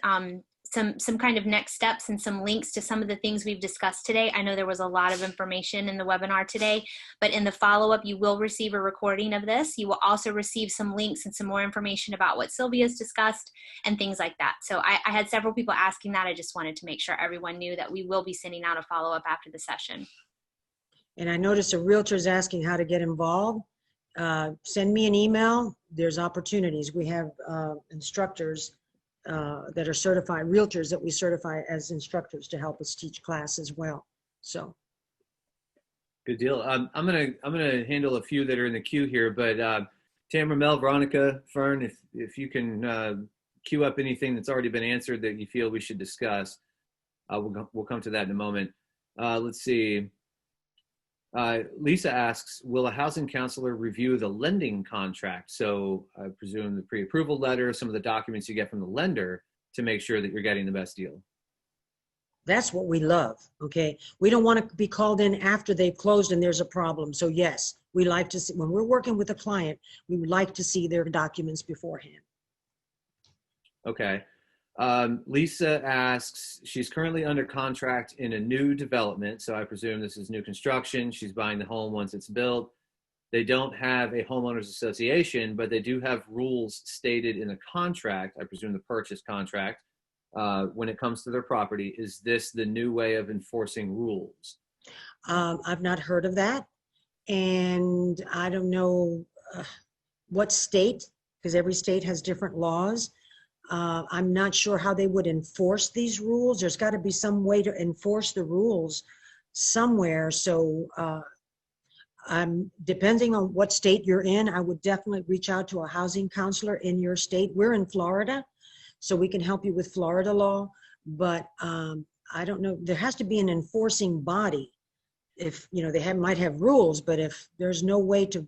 some kind of next steps and some links to some of the things we've discussed today. I know there was a lot of information in the webinar today, but in the follow-up, you will receive a recording of this. You will also receive some links and some more information about what Sylvia's discussed and things like that. So I had several people asking that. I just wanted to make sure everyone knew that we will be sending out a follow-up after the session. And I noticed a realtor is asking how to get involved. Send me an email. There's opportunities. We have instructors that are certified, realtors that we certify as instructors to help us teach class as well. So. Good deal. I'm gonna handle a few that are in the queue here, but Tamara, Mel, Veronica, Fern, if you can queue up anything that's already been answered that you feel we should discuss, we'll come to that in a moment. Let's see. Lisa asks, will a housing counselor review the lending contract? So I presume the pre-approval letter, some of the documents you get from the lender to make sure that you're getting the best deal. That's what we love, okay? We don't want to be called in after they've closed and there's a problem. So yes, we like to see, when we're working with a client, we would like to see their documents beforehand. Okay. Lisa asks, she's currently under contract in a new development. So I presume this is new construction. She's buying the home once it's built. They don't have a homeowners association, but they do have rules stated in the contract, I presume the purchase contract, when it comes to their property. Is this the new way of enforcing rules? I've not heard of that. And I don't know what state, because every state has different laws. I'm not sure how they would enforce these rules. There's got to be some way to enforce the rules somewhere. So depending on what state you're in, I would definitely reach out to a housing counselor in your state. We're in Florida, so we can help you with Florida law. But I don't know. There has to be an enforcing body. If they might have rules, but if there's no way to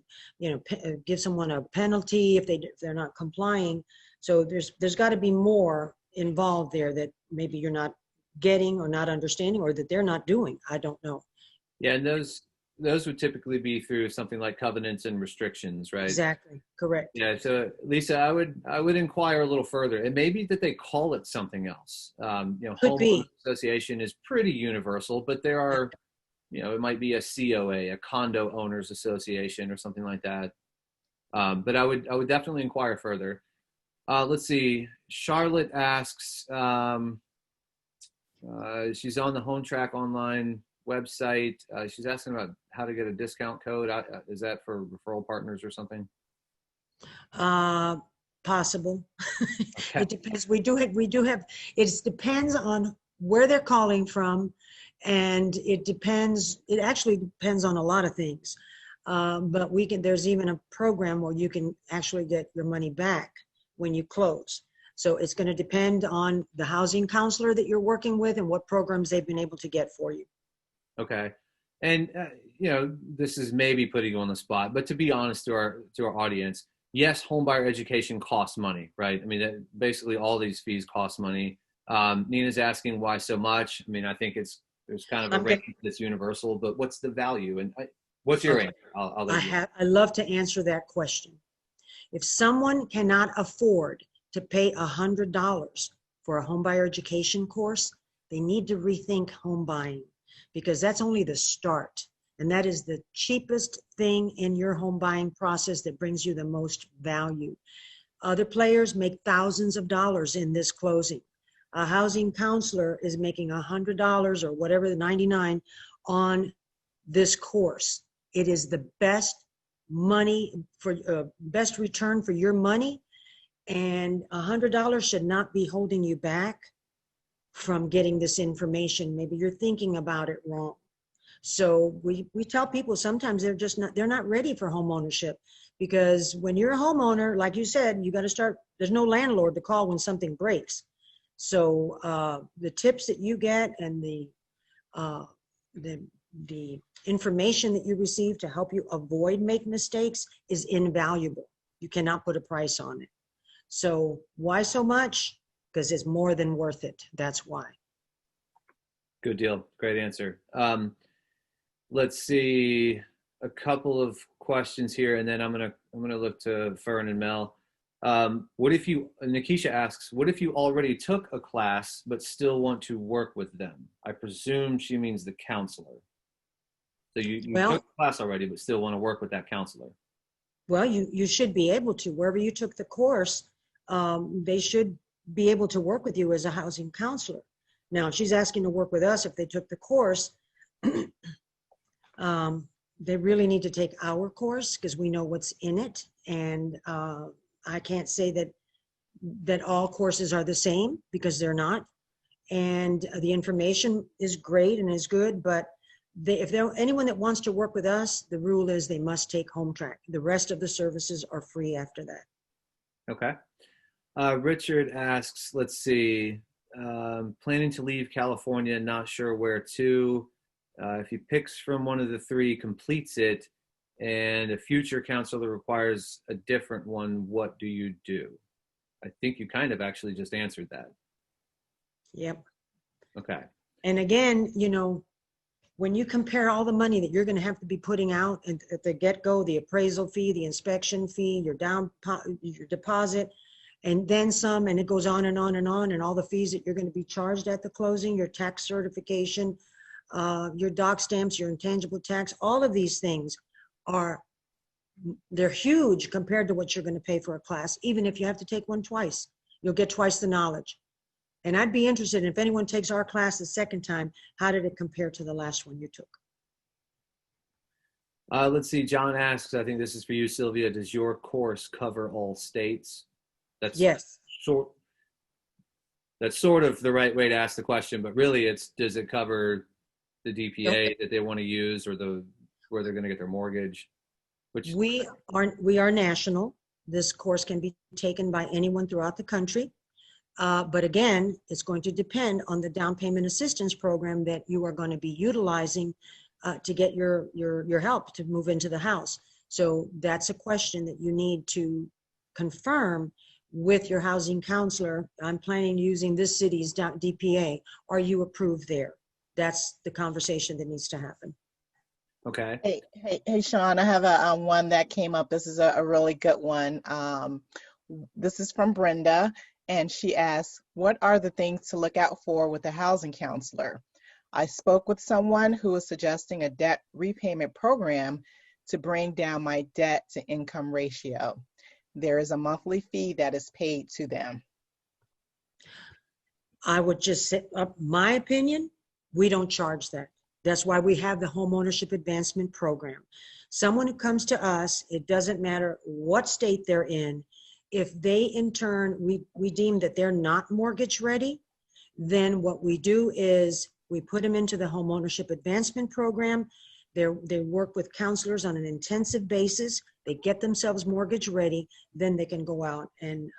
give someone a penalty if they're not complying, so there's got to be more involved there that maybe you're not getting or not understanding, or that they're not doing. I don't know. Yeah, and those would typically be through something like covenants and restrictions, right? Exactly, correct. Yeah. So Lisa, I would inquire a little further. It may be that they call it something else. Could be. Homeowners Association is pretty universal, but there are. It might be a COA, a condo owners association, or something like that. But I would definitely inquire further. Let's see. Charlotte asks, she's on the Hometrack online website. She's asking about how to get a discount code. Is that for referral partners or something? Possible. Okay. It depends. We do have. It depends on where they're calling from. And it actually depends on a lot of things. But there's even a program where you can actually get your money back when you close. So it's going to depend on the housing counselor that you're working with and what programs they've been able to get for you. Okay. And, this is maybe putting you on the spot, but to be honest to our audience, yes, homebuyer education costs money, right? I mean, basically all these fees cost money. Nina's asking why so much. I mean, I think there's kind of a rate that's universal, but what's the value? And what's your answer? I'll let you. I love to answer that question. If someone cannot afford to pay $100 for a homebuyer education course, they need to rethink home buying, because that's only the start. And that is the cheapest thing in your home buying process that brings you the most value. Other players make thousands of dollars in this closing. A housing counselor is making $100 or whatever, the 99 on this course. It is the best best return for your money, and $100 should not be holding you back from getting this information. Maybe you're thinking about it wrong. So we tell people sometimes they're not ready for home ownership, because when you're a homeowner, like you said, you got to start. There's no landlord to call when something breaks. So the tips that you get and the information that you receive to help you avoid making mistakes is invaluable. You cannot put a price on it. So why so much? Because it's more than worth it. That's why. Good deal. Great answer. Let's see a couple of questions here, and then I'm gonna look to Fern and Mel. Nikisha asks, what if you already took a class but still want to work with them? I presume she means the counselor. So you took the class already but still want to work with that counselor. Well, you should be able to. Wherever you took the course, they should be able to work with you as a housing counselor. Now, if she's asking to work with us, if they took the course, they really need to take our course, because we know what's in it. And I can't say that all courses are the same, because they're not. And the information is great and is good, but if anyone that wants to work with us, the rule is they must take Hometrack. The rest of the services are free after that. Okay. Richard asks, let's see, planning to leave California, not sure where to. If he picks from one of the three, completes it, and a future counselor requires a different one, what do you do? I think you kind of actually just answered that. Yep. Okay. And again, when you compare all the money that you're going to have to be putting out at the get-go, the appraisal fee, the inspection fee, your deposit, and then some, and it goes on and on and on, and all the fees that you're going to be charged at the closing, your tax certification, your doc stamps, your intangible tax, all of these things they're huge compared to what you're going to pay for a class. Even if you have to take one twice, you'll get twice the knowledge. And I'd be interested if anyone takes our class the second time, how did it compare to the last one you took? Let's see. John asks, I think this is for you, Sylvia. Does your course cover all states? Yes. Sort. That's sort of the right way to ask the question, but really, does it cover the DPA that they want to use, or where they're going to get their mortgage? We are national. This course can be taken by anyone throughout the country. But again, it's going to depend on the down payment assistance program that you are going to be utilizing to get your help to move into the house. So that's a question that you need to confirm with your housing counselor. I'm planning using this city's DPA. Are you approved there? That's the conversation that needs to happen. Okay. Hey, Sean, I have a one that came up. This is a really good one. This is from Brenda, and she asks, what are the things to look out for with a housing counselor? I spoke with someone who was suggesting a debt repayment program to bring down my debt to income ratio. There is a monthly fee that is paid to them. I would just say, my opinion, we don't charge that. That's why we have the Homeownership Advancement Program. Someone who comes to us, it doesn't matter what state they're in, if they in turn, we deem that they're not mortgage ready, then what we do is we put them into the Homeownership Advancement Program. They work with counselors on an intensive basis. They get themselves mortgage ready, then they can go out and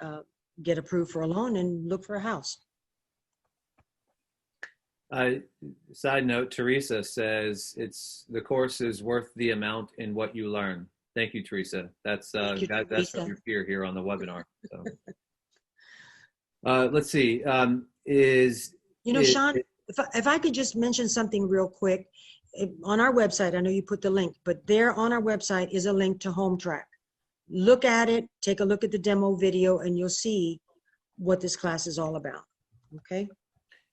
get approved for a loan and look for a house. Side note, Teresa says the course is worth the amount in what you learn. Thank you, Teresa. That's that's what your fear here on the webinar. So. Let's see. Sean, if I could just mention something real quick. On our website, I know you put the link, but there on our website is a link to Hometrack. Look at it, take a look at the demo video, and you'll see what this class is all about. Okay?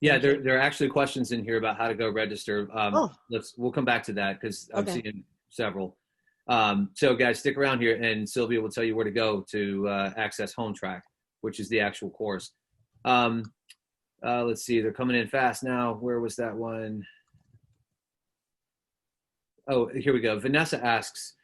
Yeah, there are actually questions in here about how to go register. We'll come back to that because I'm seeing several. So guys, stick around here, and Sylvia will tell you where to go to access Hometrack, which is the actual course. Let's see, they're coming in fast now. Where was that one? Oh, here we go. Vanessa asks,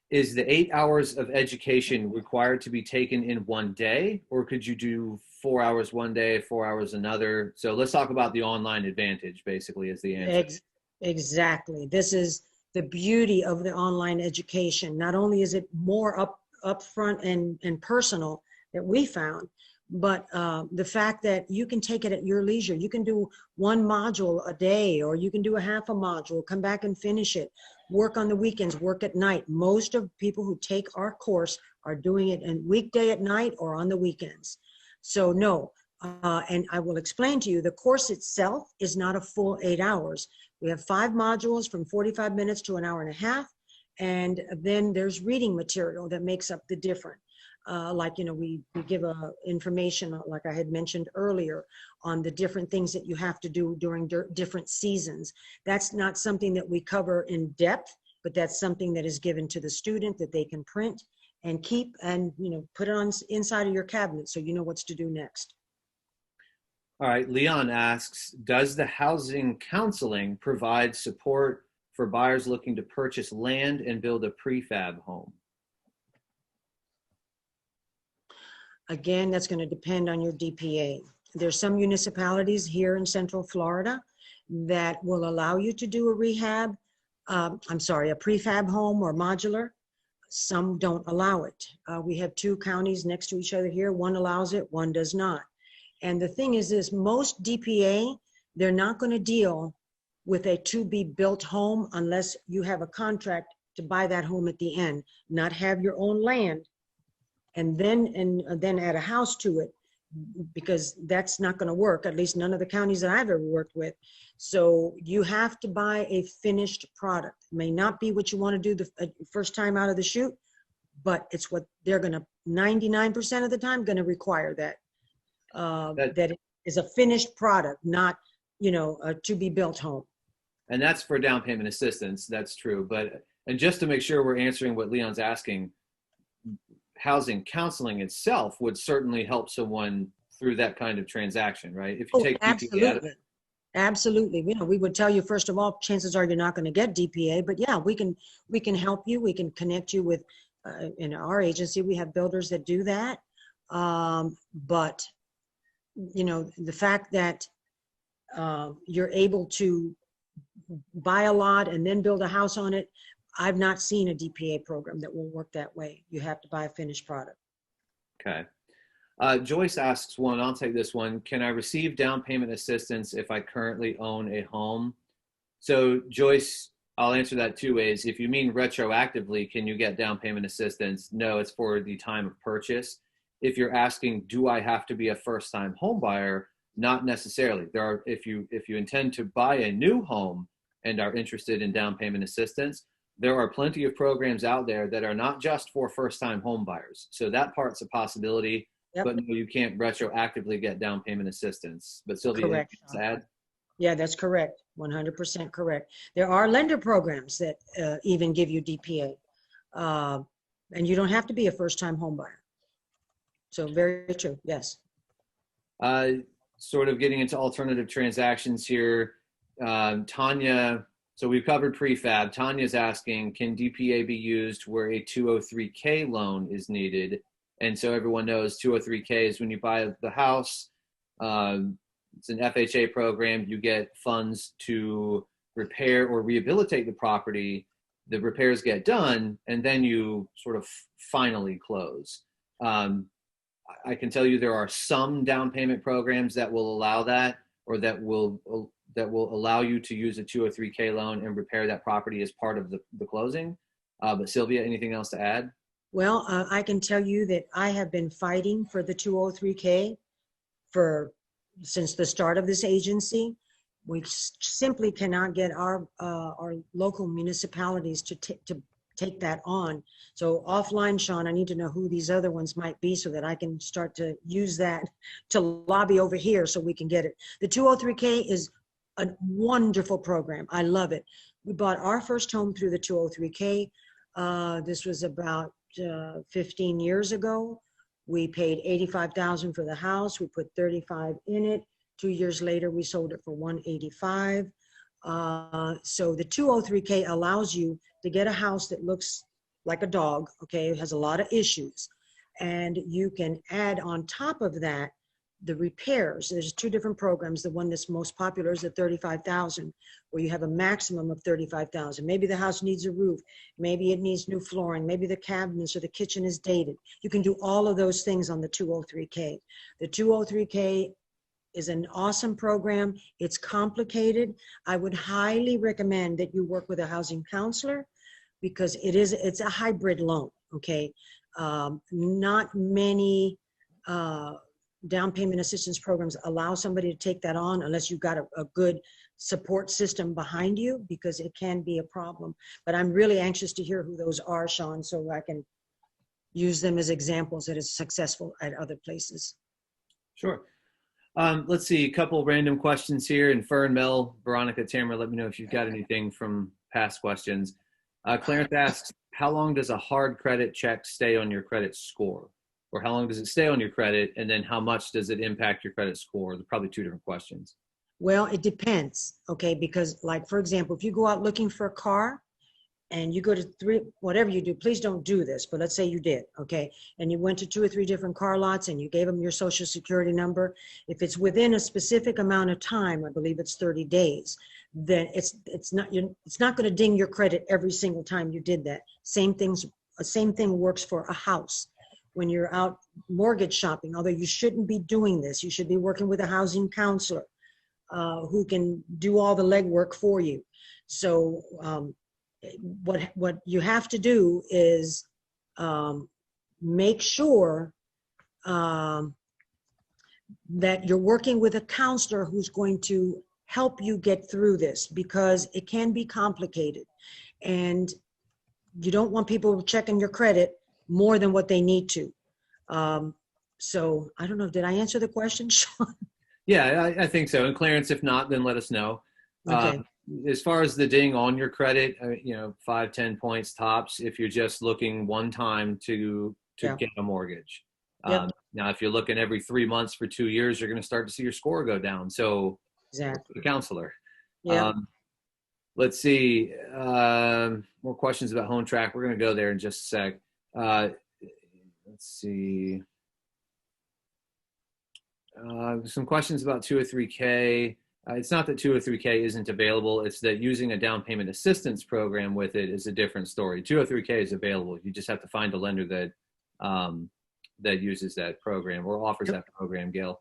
is the 8 hours of education required to be taken in one day, or could you do 4 hours one day, 4 hours another? So let's talk about the online advantage, basically, is the answer. Exactly. This is the beauty of the online education. Not only is it more upfront and personal that we found, but the fact that you can take it at your leisure. You can do one module a day, or you can do a half a module, come back and finish it, work on the weekends, work at night. Most of people who take our course are doing it in weekday at night or on the weekends. So no, and I will explain to you, the course itself is not a full 8 hours. We have 5 modules from 45 minutes to an hour and a half. And then there's reading material that makes up the difference. We give information, like I had mentioned earlier, on the different things that you have to do during different seasons. That's not something that we cover in depth, but that's something that is given to the student that they can print and keep and put it on inside of your cabinet so you know what's to do next. All right, Leon asks, does the housing counseling provide support for buyers looking to purchase land and build a prefab home? Again, that's going to depend on your DPA. There's some municipalities here in Central Florida that will allow you to do a prefab home or modular. Some don't allow it. We have 2 counties next to each other here. One allows it, one does not. And the thing is this, most DPA, they're not going to deal with a to-be-built home unless you have a contract to buy that home at the end, not have your own land and then add a house to it, because that's not going to work, at least none of the counties that I've ever worked with. So you have to buy a finished product. It may not be what you want to do the first time out of the chute, but it's what they're going to, 99% of the time, going to require that it is a finished product, not a to-be-built home. And that's for down payment assistance. That's true. And just to make sure we're answering what Leon's asking, housing counseling itself would certainly help someone through that kind of transaction, right? If you Oh, take DPA out of absolutely. Absolutely. You know, we would tell you, first of all, chances are you're not going to get DPA, but yeah, we can help you. We can connect you with, in our agency, we have builders that do that. But, you know, the fact that you're able to buy a lot and then build a house on it, I've not seen a DPA program that will work that way. You have to buy a finished product. Okay. Joyce asks one, I'll take this one. Can I receive down payment assistance if I currently own a home? So Joyce, I'll answer that two ways. If you mean retroactively, can you get down payment assistance? No, it's for the time of purchase. If you're asking, do I have to be a first-time home buyer? Not necessarily. There are, if you intend to buy a new home and are interested in down payment assistance, there are plenty of programs out there that are not just for first-time home buyers. So that part's a possibility. Yep. But no, you can't retroactively get down payment assistance. But Sylvia, Correct. anything to add? Yeah, that's correct. 100% correct. There are lender programs that even give you DPA. And you don't have to be a first-time home buyer. So very true, yes. Sort of getting into alternative transactions here. Tanya, so we've covered prefab. Tanya's asking, can DPA be used where a 203K loan is needed? And so everyone knows 203K is when you buy the house. It's an FHA program. You get funds to repair or rehabilitate the property. The repairs get done, and then you sort of finally close. I can tell you there are some down payment programs that will allow that, or that will allow you to use a 203K loan and repair that property as part of the closing. But Sylvia, anything else to add? Well, I can tell you that I have been fighting for the 203K since the start of this agency. We simply cannot get our local municipalities to take that on. So offline, Sean, I need to know who these other ones might be so that I can start to use that to lobby over here so we can get it. The 203K is a wonderful program. I love it. We bought our first home through the 203K. This was about 15 years ago. We paid $85,000 for the house. We put $35,000 in it. 2 years later, we sold it for $185,000. So the 203K allows you to get a house that looks like a dog, okay? It has a lot of issues. And you can add on top of that the repairs. There's two different programs. The one that's most popular is the $35,000, where you have a maximum of $35,000. Maybe the house needs a roof. Maybe it needs new flooring. Maybe the cabinets or the kitchen is dated. You can do all of those things on the 203K. The 203K is an awesome program. It's complicated. I would highly recommend that you work with a housing counselor because it's a hybrid loan, okay? Not many down payment assistance programs allow somebody to take that on unless you've got a good support system behind you, because it can be a problem. But I'm really anxious to hear who those are, Sean, so I can use them as examples that is successful at other places. Sure. Let's see, a couple random questions here. And Fern, Mel, Veronica, Tamara, let me know if you've got anything from past questions. Clarence asks, how long does a hard credit check stay on your credit score? Or how long does it stay on your credit? And then how much does it impact your credit score? They're probably two different questions. Well, it depends, okay? Because like, for example, if you go out looking for a car and you go to whatever you do, please don't do this, but let's say you did, okay? And you went to 2 or 3 different car lots and you gave them your social security number. If it's within a specific amount of time, I believe it's 30 days, then it's not going to ding your credit every single time you did that. Same thing works for a house. When you're out mortgage shopping, although you shouldn't be doing this, you should be working with a housing counselor who can do all the legwork for you. So what you have to do is make sure that you're working with a counselor who's going to help you get through this, because it can be complicated and you don't want people checking your credit more than what they need to. So I don't know, did I answer the question, Sean? Yeah, I think so. And Clarence, if not, then let us know. Okay. As far as the ding on your credit, 5-10 points tops if you're just looking one time to Yeah. get a mortgage. Yep. Now, if you're looking every 3 months for 2 years, you're going to start to see your score go down. So Exactly. the counselor. Yeah. Let's see. More questions about Hometrack. We're going to go there in just a sec. Let's see. Some questions about 203K. It's not that 203K isn't available. It's that using a down payment assistance program with it is a different story. 203K is available. You just have to find a lender that uses that program or offers that program, Gail.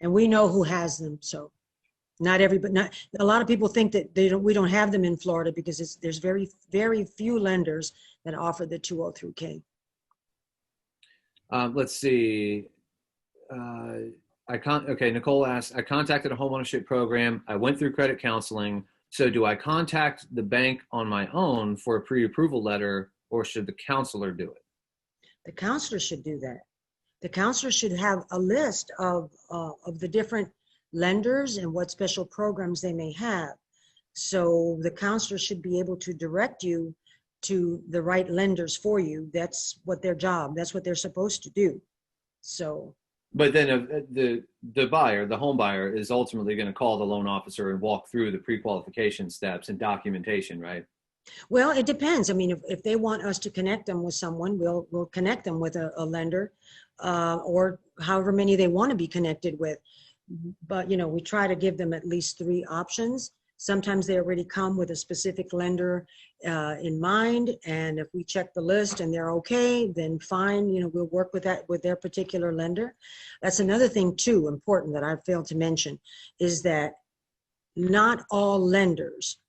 And we know who has them. So not everybody, a lot of people think that we don't have them in Florida because there's very, very few lenders that offer the 203K. Let's see. Okay, Nicole asked, I contacted a homeownership program. I went through credit counseling. So do I contact the bank on my own for a pre-approval letter, or should the counselor do it? The counselor should do that. The counselor should have a list of the different lenders and what special programs they may have. So the counselor should be able to direct you to the right lenders for you. That's what their job, that's what they're supposed to do. So. But then the buyer, the home buyer, is ultimately going to call the loan officer and walk through the pre-qualification steps and documentation, right? Well, it depends. I mean, if they want us to connect them with someone, we'll connect them with a lender, or however many they want to be connected with. But, you know, we try to give them at least 3 options. Sometimes they already come with a specific lender in mind, and if we check the list and they're okay, then fine, you know, we'll work with their particular lender. That's another thing too important that I failed to mention, is that not all lenders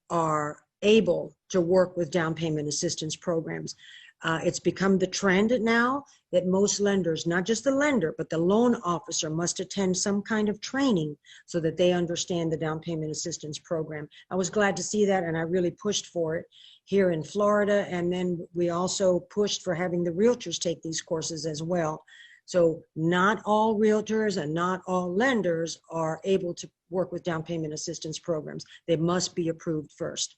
are able to work with down payment assistance programs. It's become the trend now that most lenders, not just the lender, but the loan officer, must attend some kind of training so that they understand the down payment assistance program. I was glad to see that, and I really pushed for it here in Florida. And then we also pushed for having the realtors take these courses as well. So not all realtors and not all lenders are able to work with down payment assistance programs. They must be approved first.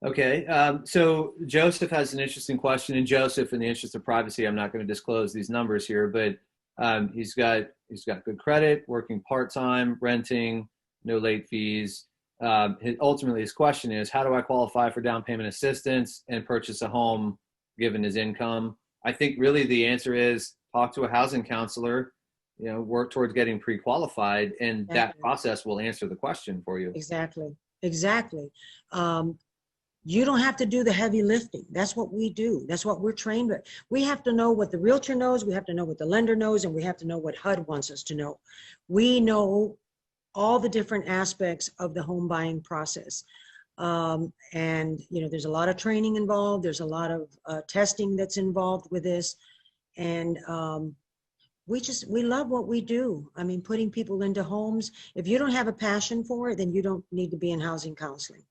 Okay, so Joseph has an interesting question, and Joseph, in the interest of privacy, I'm not going to disclose these numbers here, but he's got good credit, working part-time, renting, no late fees. Ultimately, his question is, how do I qualify for down payment assistance and purchase a home given his income? I think really the answer is talk to a housing counselor, you know, work towards getting pre-qualified, and that process will answer the question for you. Exactly. You don't have to do the heavy lifting. That's what we do. That's what we're trained with. We have to know what the realtor knows. We have to know what the lender knows, and we have to know what HUD wants us to know. We know all the different aspects of the home buying process. And, you know, there's a lot of training involved. There's a lot of testing that's involved with this. And we love what we do. I mean, putting people into homes. If you don't have a passion for it, then you don't need to be in housing counseling.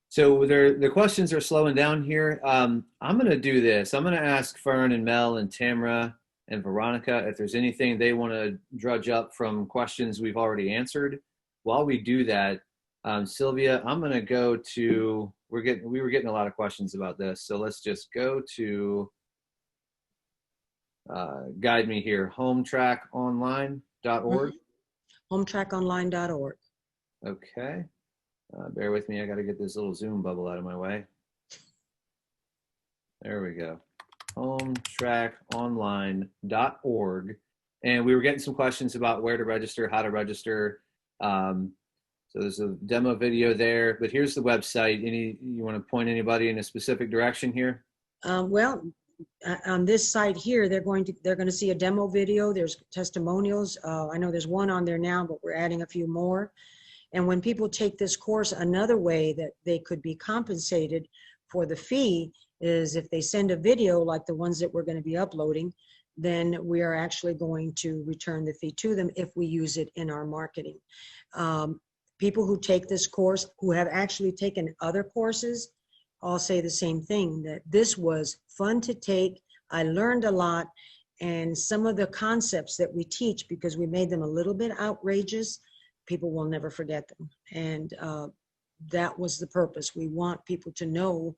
So the questions are slowing down here. I'm going to do this. I'm going to ask Fern and Mel and Tamara and Veronica if there's anything they want to drudge up from questions we've already answered. While we do that, Sylvia, I'm going to go to, we were getting a lot of questions about this. So let's just go to, guide me here, hometrackonline.org. Hometrackonline.org. Okay. Bear with me. I got to get this little Zoom bubble out of my way. There we go. Hometrackonline.org. And we were getting some questions about where to register, how to register. So there's a demo video there, but here's the website. You want to point anybody in a specific direction here? Well, on this site here, they're going to see a demo video. There's testimonials. I know there's one on there now, but we're adding a few more. And when people take this course, another way that they could be compensated for the fee is if they send a video like the ones that we're going to be uploading, then we are actually going to return the fee to them if we use it in our marketing. People who take this course, who have actually taken other courses, all say the same thing, that this was fun to take. I learned a lot, and some of the concepts that we teach, because we made them a little bit outrageous, people will never forget them. And that was the purpose. We want people to know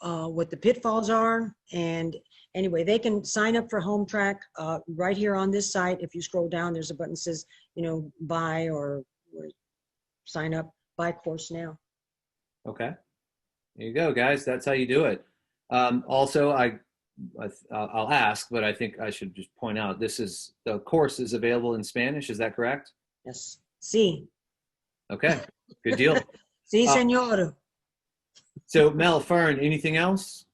what the pitfalls are and anyway, they can sign up for Hometrack right here on this site. If you scroll down, there's a button that says, buy or sign up, buy course now. Okay. There you go, guys. That's how you do it. Also, I'll ask, but I think I should just point out the course is available in Spanish. Is that correct? Yes. Sí. Okay. Good deal. Sí, señor. So Mel, Fern, anything else?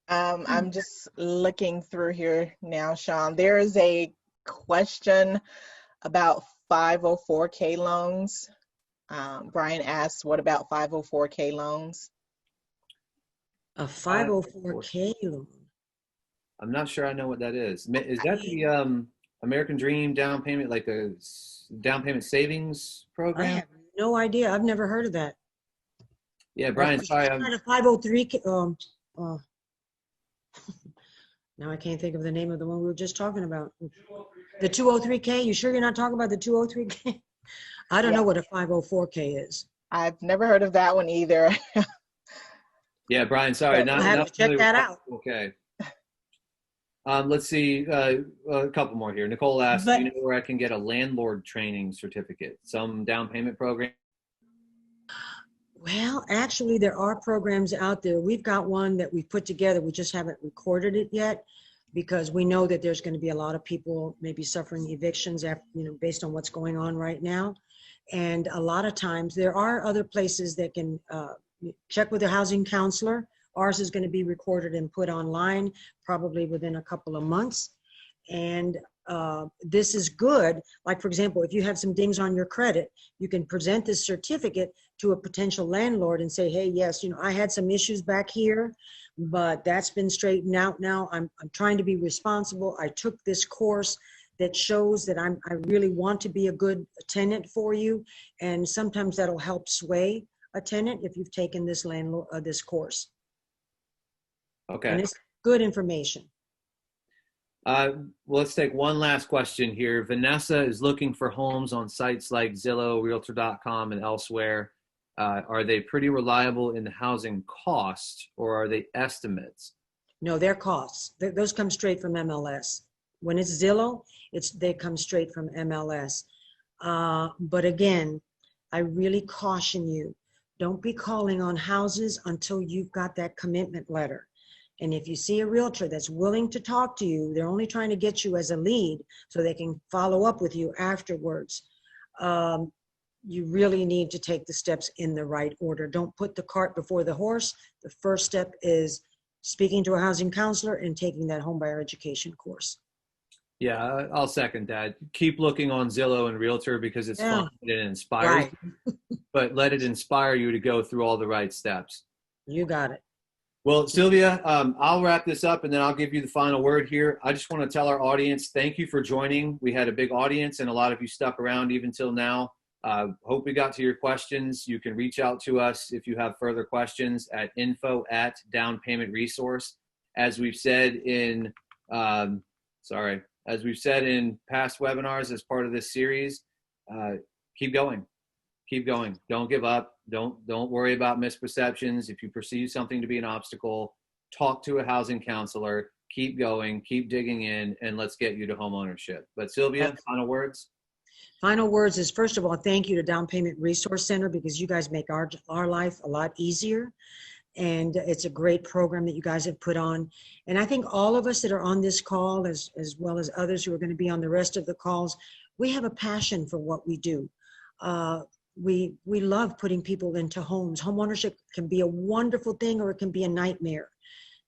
I'm just looking through here now, Sean. There is a question about 504K loans. Brian asks, what about 504K loans? A 504K loan. I'm not sure I know what that is. Is that the American Dream down payment, like a down payment savings program? I have no idea. I've never heard of that. Yeah, Brian, sorry. A 503K. Now I can't think of the name of the one we were just talking about. The 203K. You sure you're not talking about the 203K? I don't know what a 504K is. I've never heard of that one either. Yeah, Brian, sorry. I have to check that out. Okay. Let's see, a couple more here. Nicole asked, do you know where I can get a landlord training certificate? Some down payment program? Well, actually, there are programs out there. We've got one that we've put together. We just haven't recorded it yet because we know that there's going to be a lot of people maybe suffering evictions after, based on what's going on right now. And a lot of times there are other places that can check with a housing counselor. Ours is going to be recorded and put online probably within a couple of months. And this is good. Like, for example, if you have some dings on your credit, you can present this certificate to a potential landlord and say, hey, yes, I had some issues back here, but that's been straightened out now. I'm trying to be responsible. I took this course that shows that I really want to be a good tenant for you. And sometimes that'll help sway a tenant if you've taken this this course. Okay. And it's good information. Well, let's take one last question here. Vanessa is looking for homes on sites like Zillow, Realtor.com, and elsewhere. Are they pretty reliable in the housing cost, or are they estimates? No, they're costs. Those come straight from MLS. When it's Zillow, they come straight from MLS. But again, I really caution you, don't be calling on houses until you've got that commitment letter. And if you see a realtor that's willing to talk to you, they're only trying to get you as a lead so they can follow up with you afterwards. You really need to take the steps in the right order. Don't put the cart before the horse. The first step is speaking to a housing counselor and taking that homebuyer education course. Yeah, I'll second that. Keep looking on Zillow and Realtor because it's fun and it inspires you, but let it inspire you to go through all the right steps. You got it. Well, Sylvia, I'll wrap this up and then I'll give you the final word here. I just want to tell our audience, thank you for joining. We had a big audience and a lot of you stuck around even till now. Hope we got to your questions. You can reach out to us if you have further questions at info@downpaymentresource. As we've said in, as we've said in past webinars as part of this series, keep going. Keep going. Don't give up. Don't worry about misperceptions. If you perceive something to be an obstacle, talk to a housing counselor. Keep going. Keep digging in, and let's get you to home ownership. But Sylvia, final words? Final words is, first of all, thank you to Down Payment Resource Center because you guys make our life a lot easier. And it's a great program that you guys have put on. And I think all of us that are on this call, as well as others who are going to be on the rest of the calls, we have a passion for what we do. We love putting people into homes. Home ownership can be a wonderful thing or it can be a nightmare.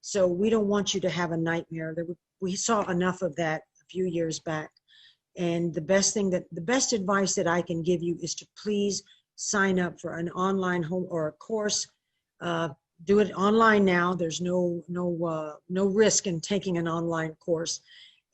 So we don't want you to have a nightmare. We saw enough of that a few years back. And the best advice that I can give you is to please sign up for an online home or a course. Do it online now. There's no risk in taking an online course,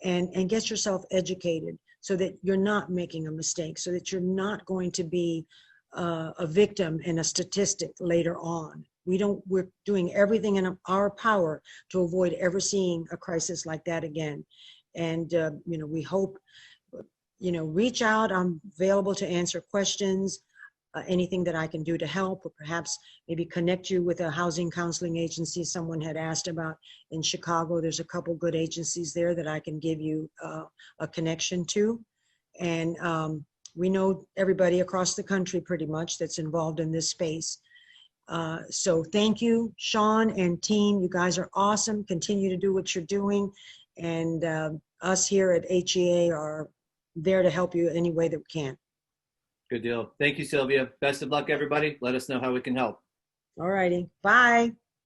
and get yourself educated so that you're not making a mistake, so that you're not going to be a victim and a statistic later on. We're doing everything in our power to avoid ever seeing a crisis like that again. And we hope, reach out. I'm available to answer questions. anything that I can do to help, or perhaps maybe connect you with a housing counseling agency someone had asked about in Chicago. There's a couple good agencies there that I can give you a connection to. And we know everybody across the country pretty much that's involved in this space. So thank you, Sean and team. You guys are awesome. Continue to do what you're doing. And us here at HEA are there to help you any way that we can. Good deal. Thank you, Sylvia. Best of luck, everybody. Let us know how we can help. All righty. Bye.